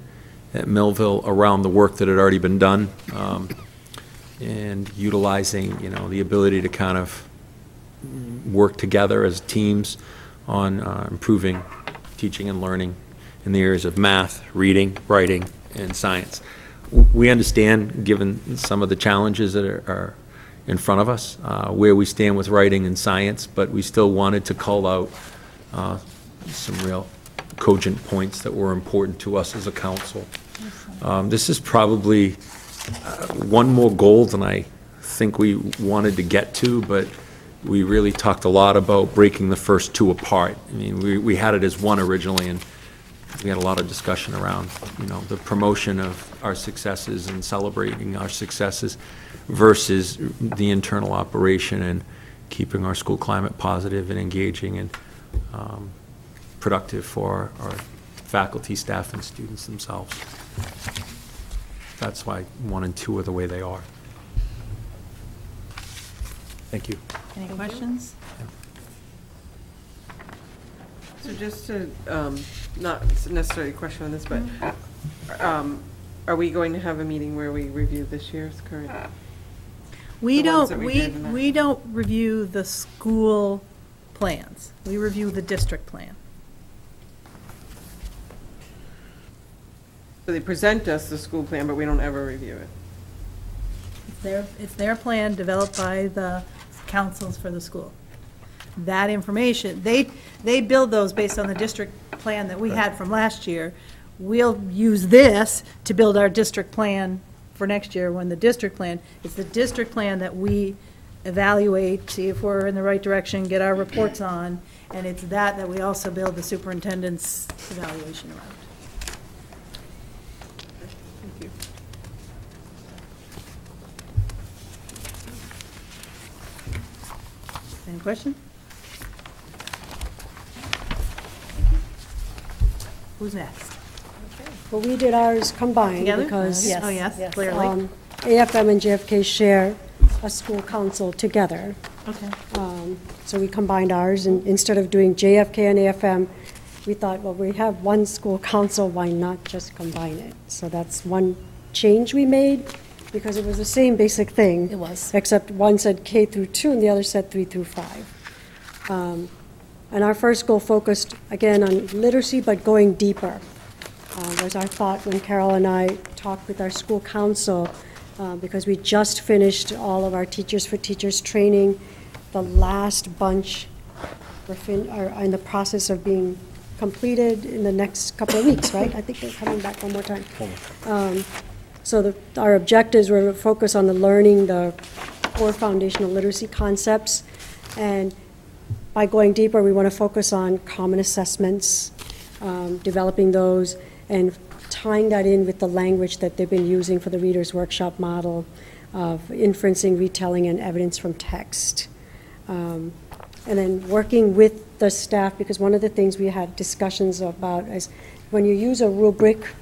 S12: at Millville around the work that had already been done, and utilizing the ability to kind of work together as teams on improving teaching and learning in the areas of math, reading, writing, and science. We understand, given some of the challenges that are in front of us, where we stand with writing and science, but we still wanted to call out some real cogent points that were important to us as a council. This is probably one more goal than I think we wanted to get to, but we really talked a lot about breaking the first 2 apart. I mean, we had it as one originally, and we had a lot of discussion around, the promotion of our successes and celebrating our successes versus the internal operation and keeping our school climate positive and engaging and productive for our faculty, staff, and students themselves. That's why 1 and 2 are the way they are. Thank you.
S1: Any questions?
S4: So just to, not necessarily a question on this, but are we going to have a meeting where we review this year's current?
S1: We
S4: The ones that
S1: don't,
S4: we did in that-
S1: we don't review the school plans. We review the district plan.
S4: So they present us the school plan, but we don't ever review it.
S1: It's their plan developed by the councils for the school. That information, they build those based on the district plan that we had from last year. we'll use this to build our district plan for next year, when the district plan, it's the district plan that we evaluate, see if we're in the right direction, get our reports on, and it's that we also build the superintendent's evaluation around.
S4: Thank you.
S1: Any question? Who's next?
S13: Well, we did ours combined
S1: Together?
S13: because
S1: Oh, yes, clearly.
S13: AFM and JFK share a school council together.
S1: Okay.
S13: So we combined ours, and instead of doing JFK and AFM, we thought, well, we have one school council, why not just combine it? So that's one change we made, because it was the same basic thing.
S11: It was.
S13: Except one said K through 2 and the other said 3 through 5. And our first goal focused, again, on literacy, but going deeper. Was our thought when Carol and I talked with our school council, because we just finished all of our Teachers for Teachers training. The last bunch are in the process of being completed in the next couple of weeks, right? I think they're coming back one more time. So our objectives were to focus on the learning, the core foundational literacy concepts, and by going deeper, we want to focus on common assessments, developing those, and tying that in with the language that they've been using for the Reader's Workshop model of inferencing, retelling, and evidence from text. And then working with the staff, because one of the things we had discussions about is when you use a rubric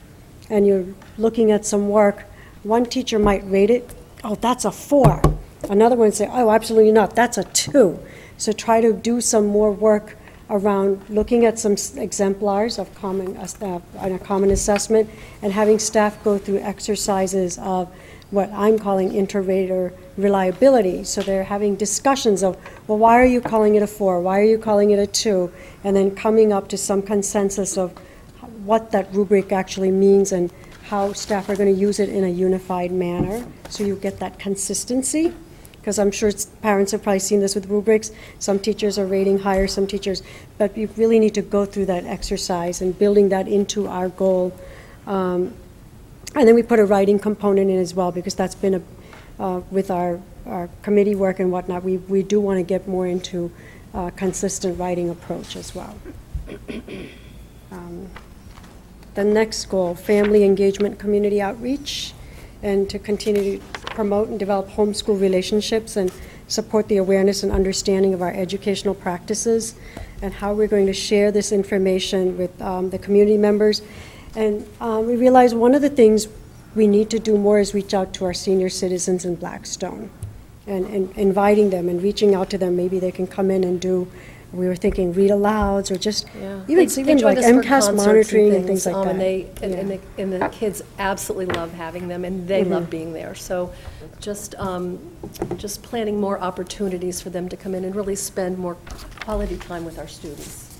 S13: and you're looking at some work, one teacher might rate it, oh, that's a 4. Another one would say, oh, absolutely not, that's a 2. So try to do some more work around looking at some exemplars of common assessment, and having staff go through exercises of what I'm calling inter-rater reliability. So they're having discussions of, well, why are you calling it a 4? Why are you calling it a 2? And then coming up to some consensus of what that rubric actually means and how staff are going to use it in a unified manner, so you get that consistency. Because I'm sure parents have probably seen this with rubrics. Some teachers are rating higher, some teachers, but you really need to go through that exercise and building that into our goal. And then we put a writing component in as well, because that's been with our committee work and whatnot, we do want to get more into consistent writing approach as well. The next goal, family engagement, community outreach, and to continue to promote and develop homeschool relationships and support the awareness and understanding of our educational practices and how we're going to share this information with the community members. And we realized one of the things we need to do more is reach out to our senior citizens in Blackstone and inviting them and reaching out to them. Maybe they can come in and do, we were thinking read alouds, or just even like MCAS monitoring and things like that.
S11: And the kids absolutely love having them, and they love being there. So just planning more opportunities for them to come in and really spend more quality time with our students.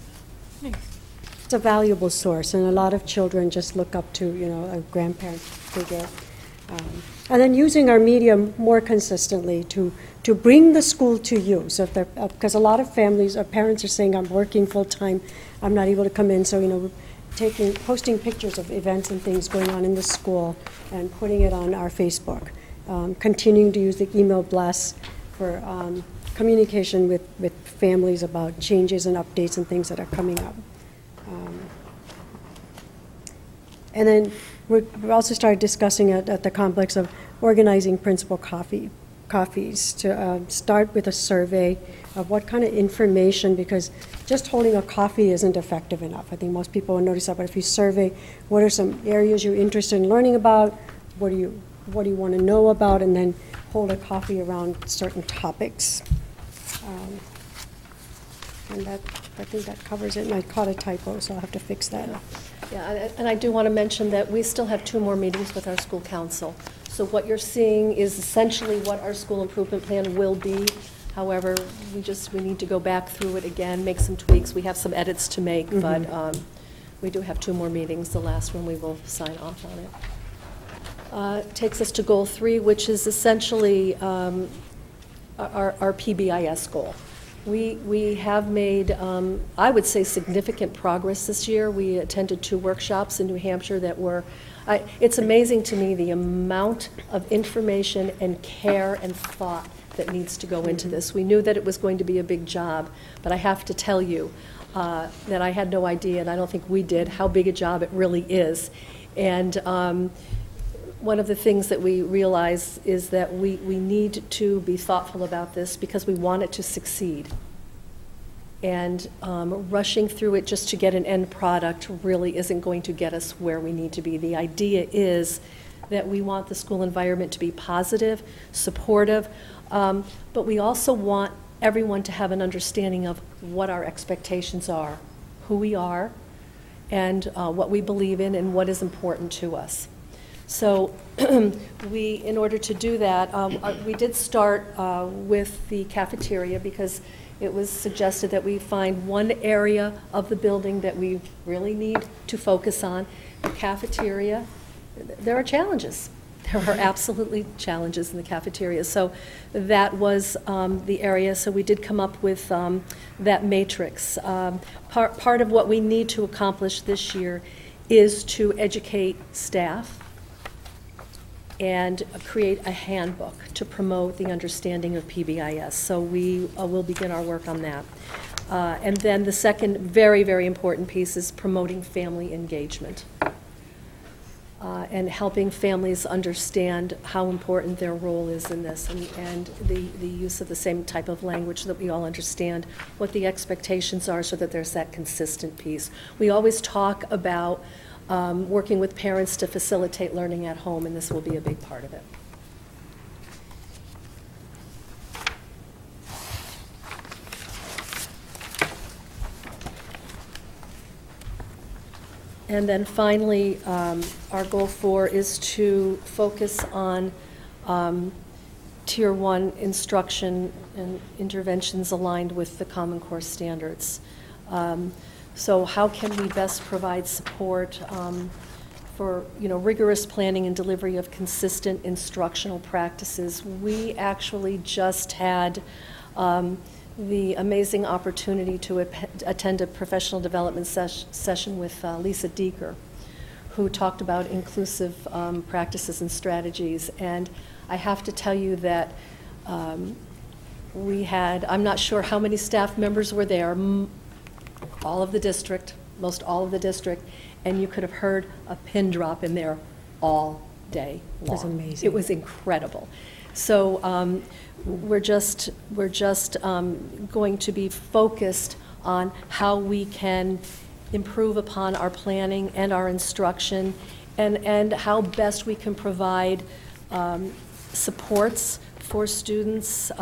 S13: It's a valuable source, and a lot of children just look up to, a grandparent figure. And then using our media more consistently to bring the school to you. So if they're, because a lot of families or parents are saying, I'm working full-time, I'm not able to come in. So, we're posting pictures of events and things going on in the school and putting it on our Facebook. Continuing to use the email blasts for communication with families about changes and updates and things that are coming up. And then we also started discussing at the complex of organizing principal coffees to start with a survey of what kind of information, because just holding a coffee isn't effective enough. I think most people will notice that, but if you survey what are some areas you're interested in learning about, what do you want to know about, and then hold a coffee around certain topics. And I think that covers it, and I caught a typo, so I'll have to fix that.
S11: Yeah, and I do want to mention that we still have 2 more meetings with our school council. So what you're seeing is essentially what our school improvement plan will be. However, we need to go back through it again, make some tweaks. We have some edits to make, but we do have 2 more meetings. The last one we will sign off on it. Takes us to goal 3, which is essentially our PBIS goal. We have made, I would say, significant progress this year. We attended 2 workshops in New Hampshire that were, it's amazing to me the amount of information and care and thought that needs to go into this. We knew that it was going to be a big job, but I have to tell you that I had no idea, and I don't think we did, how big a job it really is. And one of the things that we realize is that we need to be thoughtful about this because we want it to succeed. And rushing through it just to get an end product really isn't going to get us where we need to be. The idea is that we want the school environment to be positive, supportive, but we also want everyone to have an understanding of what our expectations are, who we are, and what we believe in and what is important to us. So in order to do that, we did start with the cafeteria because it was suggested that we find one area of the building that we really need to focus on, the cafeteria. There are challenges. There are absolutely challenges in the cafeteria. So that was the area. So we did come up with that matrix. Part of what we need to accomplish this year is to educate staff and create a handbook to promote the understanding of PBIS. So we will begin our work on that. And then the second very, very important piece is promoting family engagement and helping families understand how important their role is in this, and the use of the same type of language so that we all understand what the expectations are so that there's that consistent piece. We always talk about working with parents to facilitate learning at home, and this will be a big part of it. And then finally, our goal 4 is to focus on Tier 1 instruction and interventions aligned with the Common Core standards. So how can we best provide support for rigorous planning and delivery of consistent instructional practices? We actually just had the amazing opportunity to attend a professional development session with Lisa Deeker, who talked about inclusive practices and strategies. And I have to tell you that we had, I'm not sure how many staff members were there, all of the district, most all of the district, and you could have heard a pin drop in there all day long. It was amazing. It was incredible. So we're just going to be focused on how we can improve upon our planning and our instruction, and how best we can provide supports for students.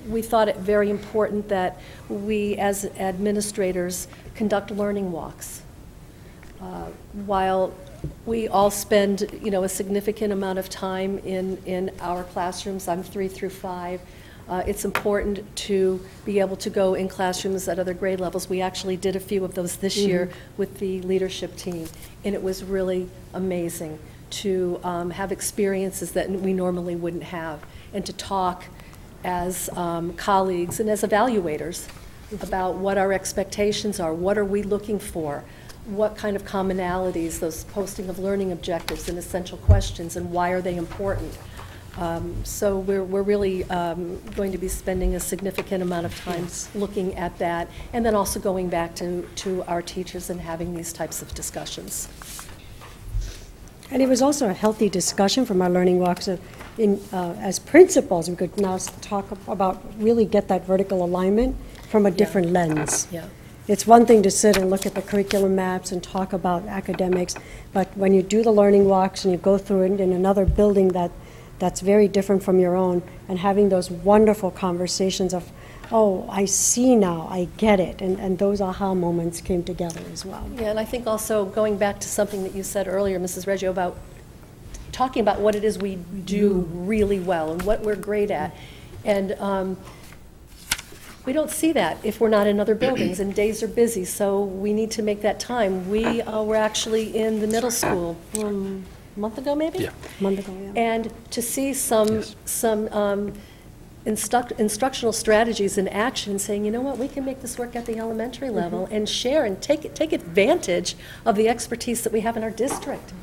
S11: We thought it very important that we, as administrators, conduct learning walks. While we all spend, a significant amount of time in our classrooms, I'm 3 through 5, it's important to be able to go in classrooms at other grade levels. We actually did a few of those this year with the leadership team, and it was really amazing to have experiences that we normally wouldn't have, and to talk as colleagues and as evaluators about what our expectations are, what are we looking for, what kind of commonalities, those posting of learning objectives and essential questions, and why are they important. So we're really going to be spending a significant amount of time looking at that, and then also going back to our teachers and having these types of discussions.
S13: And it was also a healthy discussion from our learning walks. As principals, we could now talk about, really get that vertical alignment from a different lens.
S11: Yeah.
S13: It's one thing to sit and look at the curriculum maps and talk about academics, but when you do the learning walks and you go through it in another building that's very different from your own, and having those wonderful conversations of, oh, I see now, I get it, and those aha moments came together as well.
S11: Yeah, and I think also going back to something that you said earlier, Mrs. Reggio, about talking about what it is we do really well and what we're great at. And we don't see that if we're not in other buildings, and days are busy, so we need to make that time. We were actually in the middle school a month ago, maybe?
S12: Yeah.
S13: A month ago, yeah.
S11: And to see some instructional strategies in action, saying, you know what, we can make this work at the elementary level and share and take advantage of the expertise that we have in our district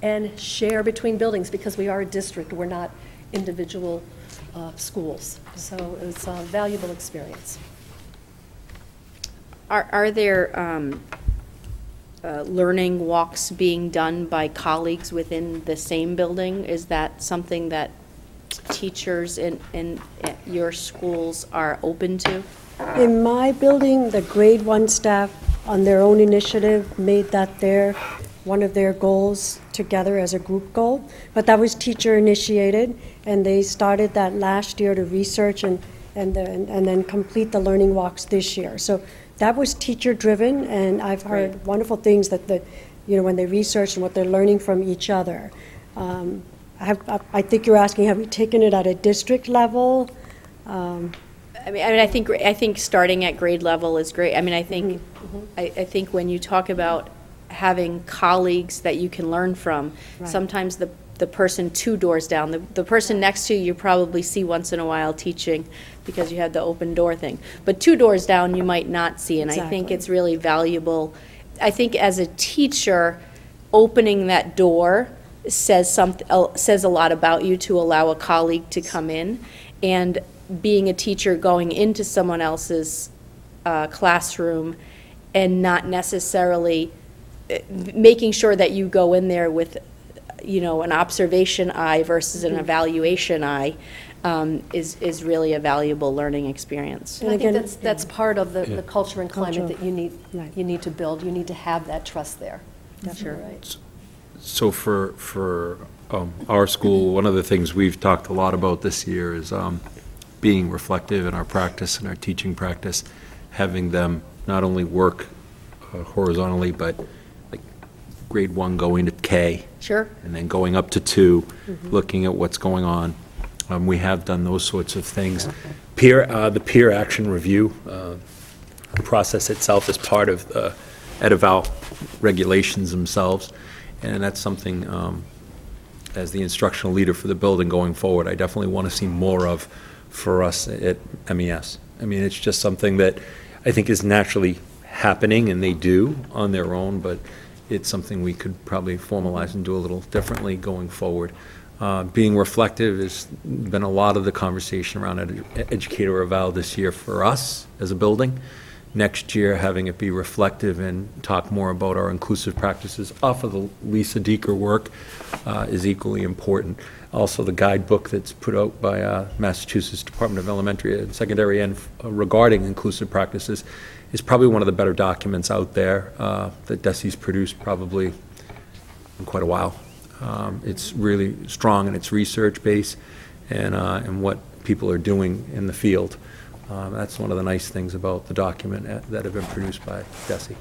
S11: and share between buildings, because we are a district, we're not individual schools. So it's a valuable experience.
S2: Are there learning walks being done by colleagues within the same building? Is that something that teachers in your schools are open to?
S13: In my building, the grade 1 staff, on their own initiative, made that one of their goals together as a group goal. But that was teacher initiated, and they started that last year to research and then complete the learning walks this year. So that was teacher driven, and I've heard wonderful things that when they research and what they're learning from each other. I think you're asking, have we taken it at a district level?
S2: I think starting at grade level is great. I mean, I think I think when you talk about having colleagues that you can learn from, sometimes the person 2 doors down, the person next to you probably see once in a while teaching because you have the open door thing. But 2 doors down you might not see, and I think it's really valuable. I think as a teacher, opening that door says a lot about you to allow a colleague to come in, and being a teacher going into someone else's classroom and not necessarily making sure that you go in there with an observation eye versus an evaluation eye is really a valuable learning experience.
S11: And I think that's part of the culture and climate that you need to build. You need to have that trust there. Definitely right.
S12: So for our school, one of the things we've talked a lot about this year is being reflective in our practice and our teaching practice, having them not only work horizontally, but like grade 1 going to K.
S2: Sure.
S12: And then going up to 2, looking at what's going on. We have done those sorts of things. The peer action review process itself is part of the EdEval regulations themselves. And that's something, as the instructional leader for the building going forward, I definitely want to see more of for us at MES. I mean, it's just something that I think is naturally happening, and they do on their own, but it's something we could probably formalize and do a little differently going forward. Being reflective has been a lot of the conversation around educator eval this year for us as a building. Next year, having it be reflective and talk more about our inclusive practices off of the Lisa Deeker work is equally important. Also, the guidebook that's put out by Massachusetts Department of Elementary and Secondary and regarding inclusive practices is probably one of the better documents out there that DESE's produced probably in quite a while. It's really strong in its research base and what people are doing in the field. That's one of the nice things about the document that have been produced by DESE.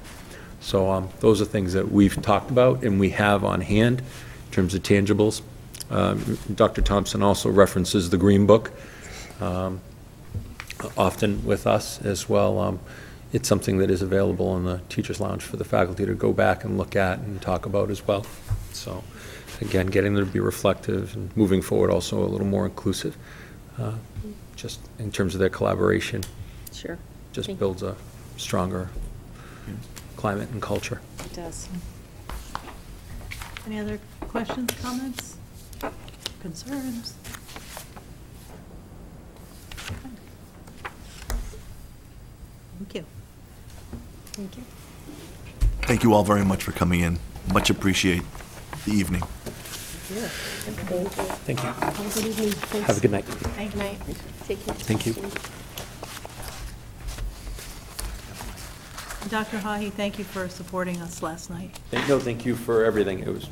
S12: So those are things that we've talked about and we have on hand in terms of tangibles. Dr. Thompson also references the Green Book often with us as well. It's something that is available in the Teachers Lounge for the faculty to go back and look at and talk about as well. So again, getting them to be reflective and moving forward also a little more inclusive. Just in terms of their collaboration.
S2: Sure.
S12: Just builds a stronger climate and culture.
S2: It does.
S1: Any other questions, comments, concerns? Thank you.
S11: Thank you.
S9: Thank you all very much for coming in. Much appreciate the evening.
S12: Thank you.
S11: Have a good evening. Thanks.
S12: Have a good night.
S1: Thank you.
S2: Take care.
S12: Thank you.
S1: Dr. Hahi, thank you for supporting us last night.
S12: Thank you for everything. It was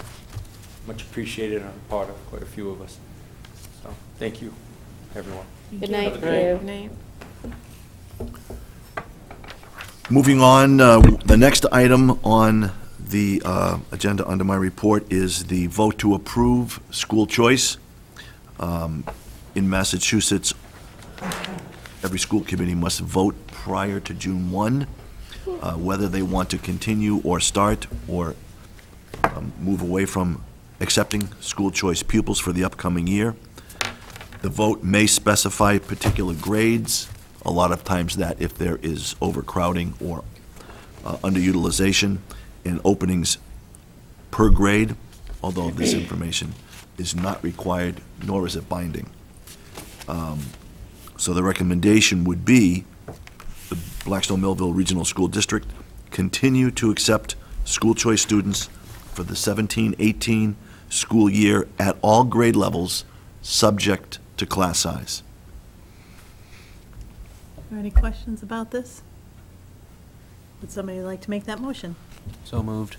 S12: much appreciated on the part of quite a few of us. So thank you, everyone.
S2: Good night.
S5: Good night.
S9: Moving on, the next item on the agenda under my report is the vote to approve school choice. In Massachusetts, every school committee must vote prior to June 1, whether they want to continue or start or move away from accepting school choice pupils for the upcoming year. The vote may specify particular grades. A lot of times that if there is overcrowding or underutilization in openings per grade, although this information is not required, nor is it binding. So the recommendation would be the Blackstone Millville Regional School District continue to accept school choice students for the 17-18 school year at all grade levels, subject to class size.
S1: Are there any questions about this? Would somebody like to make that motion?
S10: So moved.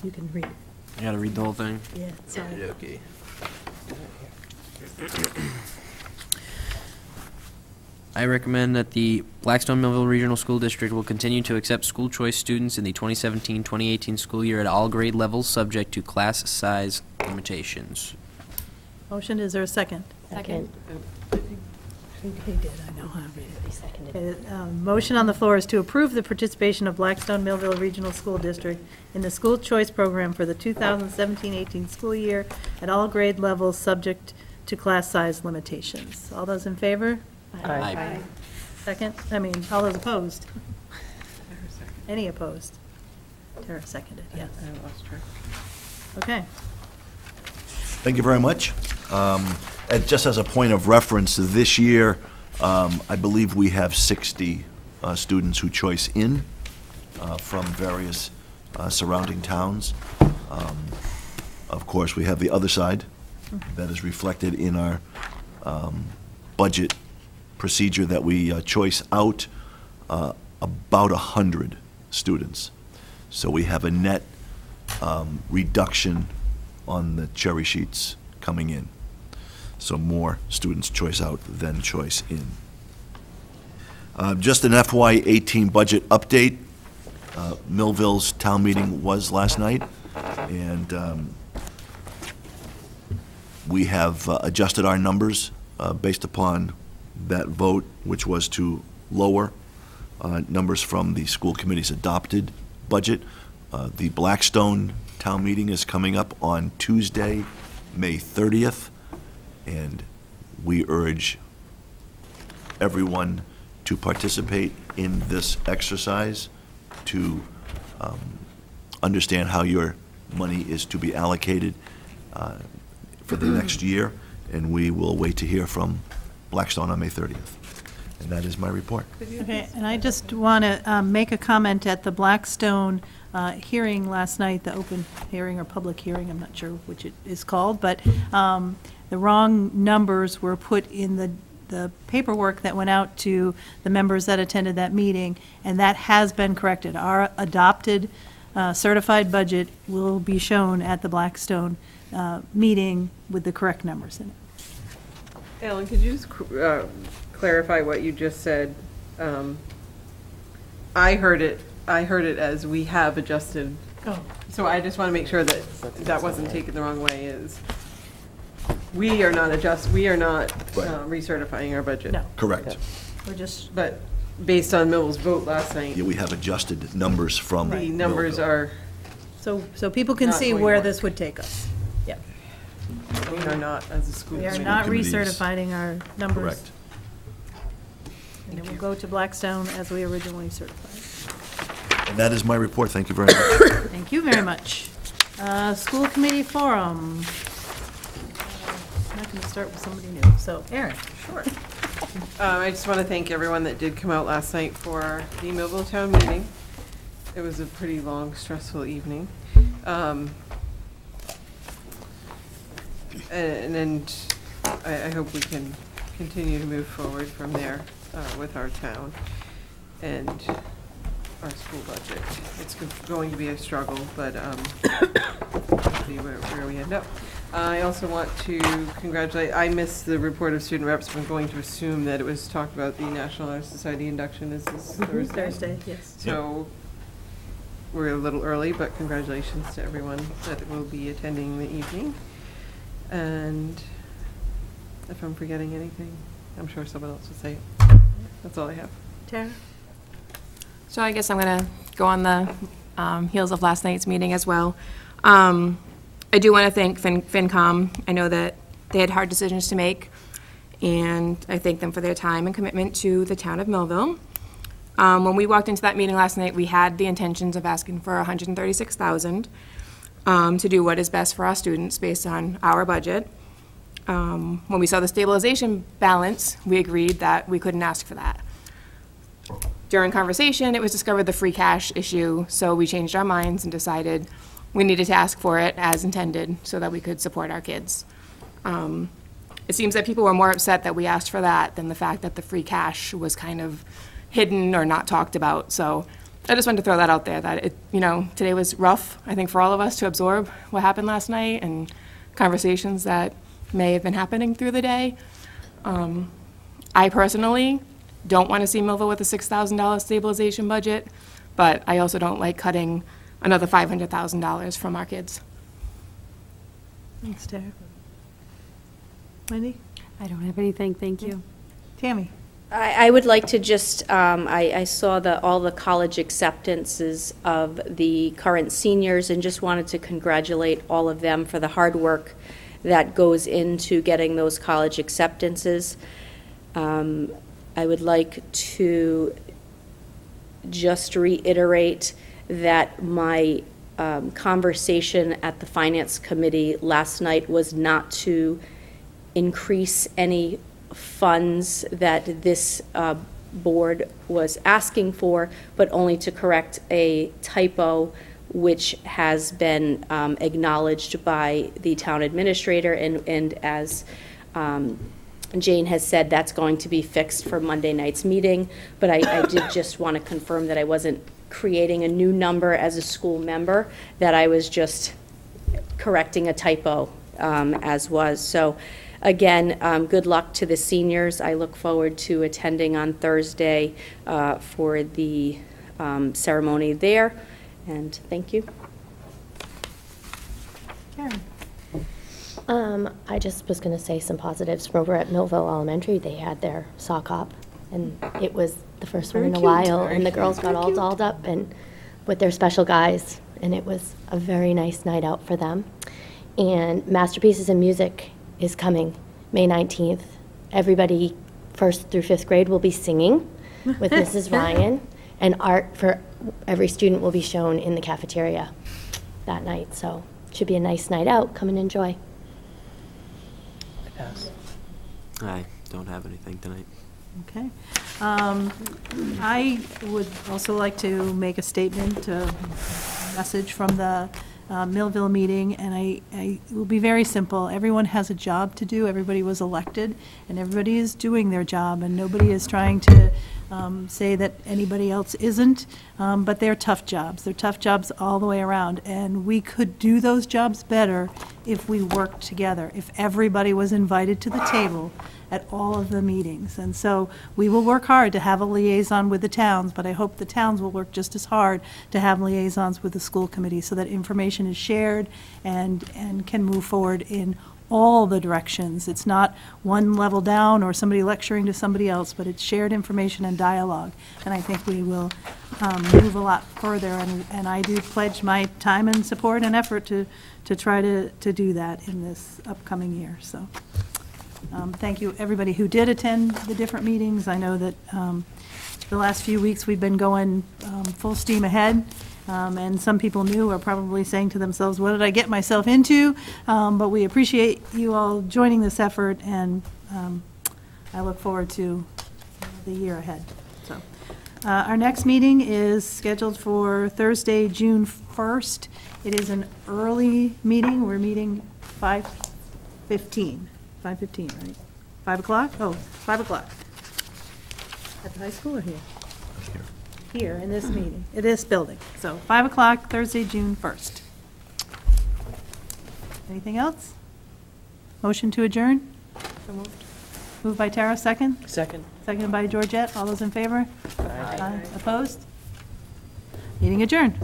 S1: You can read it.
S10: I gotta read the whole thing?
S1: Yeah, sorry.
S10: Okay. I recommend that the Blackstone Millville Regional School District will continue to accept school choice students in the 2017-2018 school year at all grade levels, subject to class size limitations.
S1: Motion, is there a second?
S14: Second.
S1: He did, I know, I'll read it. Okay, motion on the floor is to approve the participation of Blackstone Millville Regional School District in the school choice program for the 2017-18 school year at all grade levels, subject to class size limitations. All those in favor?
S10: Aye.
S1: Second, all those opposed? Any opposed? Tara seconded, yes.
S4: I lost track.
S1: Okay.
S9: Thank you very much. And just as a point of reference, this year, I believe we have 60 students who choice in from various surrounding towns. Of course, we have the other side that is reflected in our budget procedure that we choice out about 100 students. So we have a net reduction on the cherry sheets coming in. So more students choice out than choice in. Just an FY18 budget update. Millville's town meeting was last night, and we have adjusted our numbers based upon that vote, which was to lower numbers from the school committee's adopted budget. The Blackstone town meeting is coming up on Tuesday, May 30th, and we urge everyone to participate in this exercise, to understand how your money is to be allocated for the next year, and we will wait to hear from Blackstone on May 30th. And that is my report.
S1: Okay, and I just want to make a comment at the Blackstone hearing last night, the open hearing or public hearing, I'm not sure which it is called, but the wrong numbers were put in the paperwork that went out to the members that attended that meeting, and that has been corrected. Our adopted certified budget will be shown at the Blackstone meeting with the correct numbers in it.
S4: Alan, could you just clarify what you just said? I heard it as we have adjusted.
S1: Oh.
S4: So I just want to make sure that that wasn't taken the wrong way. Is we are not recertifying our budget.
S1: No.
S9: Correct.
S1: We're just,
S4: But based on Millville's vote last night,
S9: Yeah, we have adjusted numbers from
S4: the numbers
S9: Millville.
S4: are,
S1: so people can
S4: Not
S1: see
S4: going
S1: where
S4: to work.
S1: this would take us. Yeah.
S4: we are not as a school
S1: We are
S4: committee.
S1: not
S9: committees.
S1: recertifying our numbers.
S9: Correct.
S1: And it will go to Blackstone as we originally certified.
S9: And that is my report. Thank you very much.
S1: Thank you very much. School committee forum. I'm not going to start with somebody new. So, Erin.
S4: Sure. I just want to thank everyone that did come out last night for the Millville Town meeting. It was a pretty long, stressful evening. And I hope we can continue to move forward from there with our town and our school budget. It's going to be a struggle, but we'll see where we end up. I also want to congratulate, I missed the report of student reps, but I'm going to assume that it was talked about the National Honor Society induction is this Thursday.
S1: Thursday, yes.
S4: So we're a little early, but congratulations to everyone that will be attending the evening. And if I'm forgetting anything, I'm sure someone else will say it. That's all I have.
S1: Tara?
S5: So I guess I'm going to go on the heels of last night's meeting as well. I do want to thank FinCom. I know that they had hard decisions to make, and I thank them for their time and commitment to the town of Millville. When we walked into that meeting last night, we had the intentions of asking for $136,000 to do what is best for our students based on our budget. When we saw the stabilization balance, we agreed that we couldn't ask for that. During conversation, it was discovered the free cash issue, so we changed our minds and decided we needed to ask for it as intended so that we could support our kids. It seems that people were more upset that we asked for that than the fact that the free cash was kind of hidden or not talked about. So I just wanted to throw that out there, that today was rough, I think, for all of us to absorb what happened last night and conversations that may have been happening through the day. I personally don't want to see Millville with a $6,000 stabilization budget, but I also don't like cutting another $500,000 from our kids.
S1: Thanks, Tara. Wendy?
S6: I don't have anything, thank you.
S1: Tammy?
S2: I would like to just, I saw all the college acceptances of the current seniors and just wanted to congratulate all of them for the hard work that goes into getting those college acceptances. I would like to just reiterate that my conversation at the Finance Committee last night was not to increase any funds that this board was asking for, but only to correct a typo which has been acknowledged by the town administrator, and as Jane has said, that's going to be fixed for Monday night's meeting. But I did just want to confirm that I wasn't creating a new number as a school member, that I was just correcting a typo as was. So again, good luck to the seniors. I look forward to attending on Thursday for the ceremony there, and thank you.
S1: Karen?
S14: I just was going to say some positives from over at Millville Elementary. They had their sock hop, and it was the first one in a while, and the girls got all dolled up and with their special guys, and it was a very nice night out for them. And Masterpieces in Music is coming May 19th. Everybody 1st through 5th grade will be singing with Mrs. Ryan, and art for every student will be shown in the cafeteria that night. So it should be a nice night out. Come and enjoy.
S10: I don't have anything tonight.
S1: Okay. I would also like to make a statement, a message from the Millville meeting, and it will be very simple. Everyone has a job to do. Everybody was elected, and everybody is doing their job, and nobody is trying to say that anybody else isn't, but they're tough jobs. They're tough jobs all the way around, and we could do those jobs better if we worked together, if everybody was invited to the table at all of the meetings. And so we will work hard to have a liaison with the towns, but I hope the towns will work just as hard to have liaisons with the school committee so that information is shared and can move forward in all the directions. It's not one level down or somebody lecturing to somebody else, but it's shared information and dialogue. And I think we will move a lot further, and I do pledge my time and support and effort to try to do that in this upcoming year. So thank you, everybody who did attend the different meetings. I know that the last few weeks we've been going full steam ahead. And some people new are probably saying to themselves, what did I get myself into? But we appreciate you all joining this effort, and I look forward to the year ahead. So, our next meeting is scheduled for Thursday, June 1st. It is an early meeting. We're meeting 5:15. 5:15, right? 5 o'clock? Oh, 5 o'clock. At the high school or here? Here in this meeting, in this building. So 5 o'clock, Thursday, June 1st. Anything else? Motion to adjourn? So moved. Moved by Tara, second?
S4: Second.
S1: Seconded by Georgette. All those in favor? Aye. Opposed? Meeting adjourned.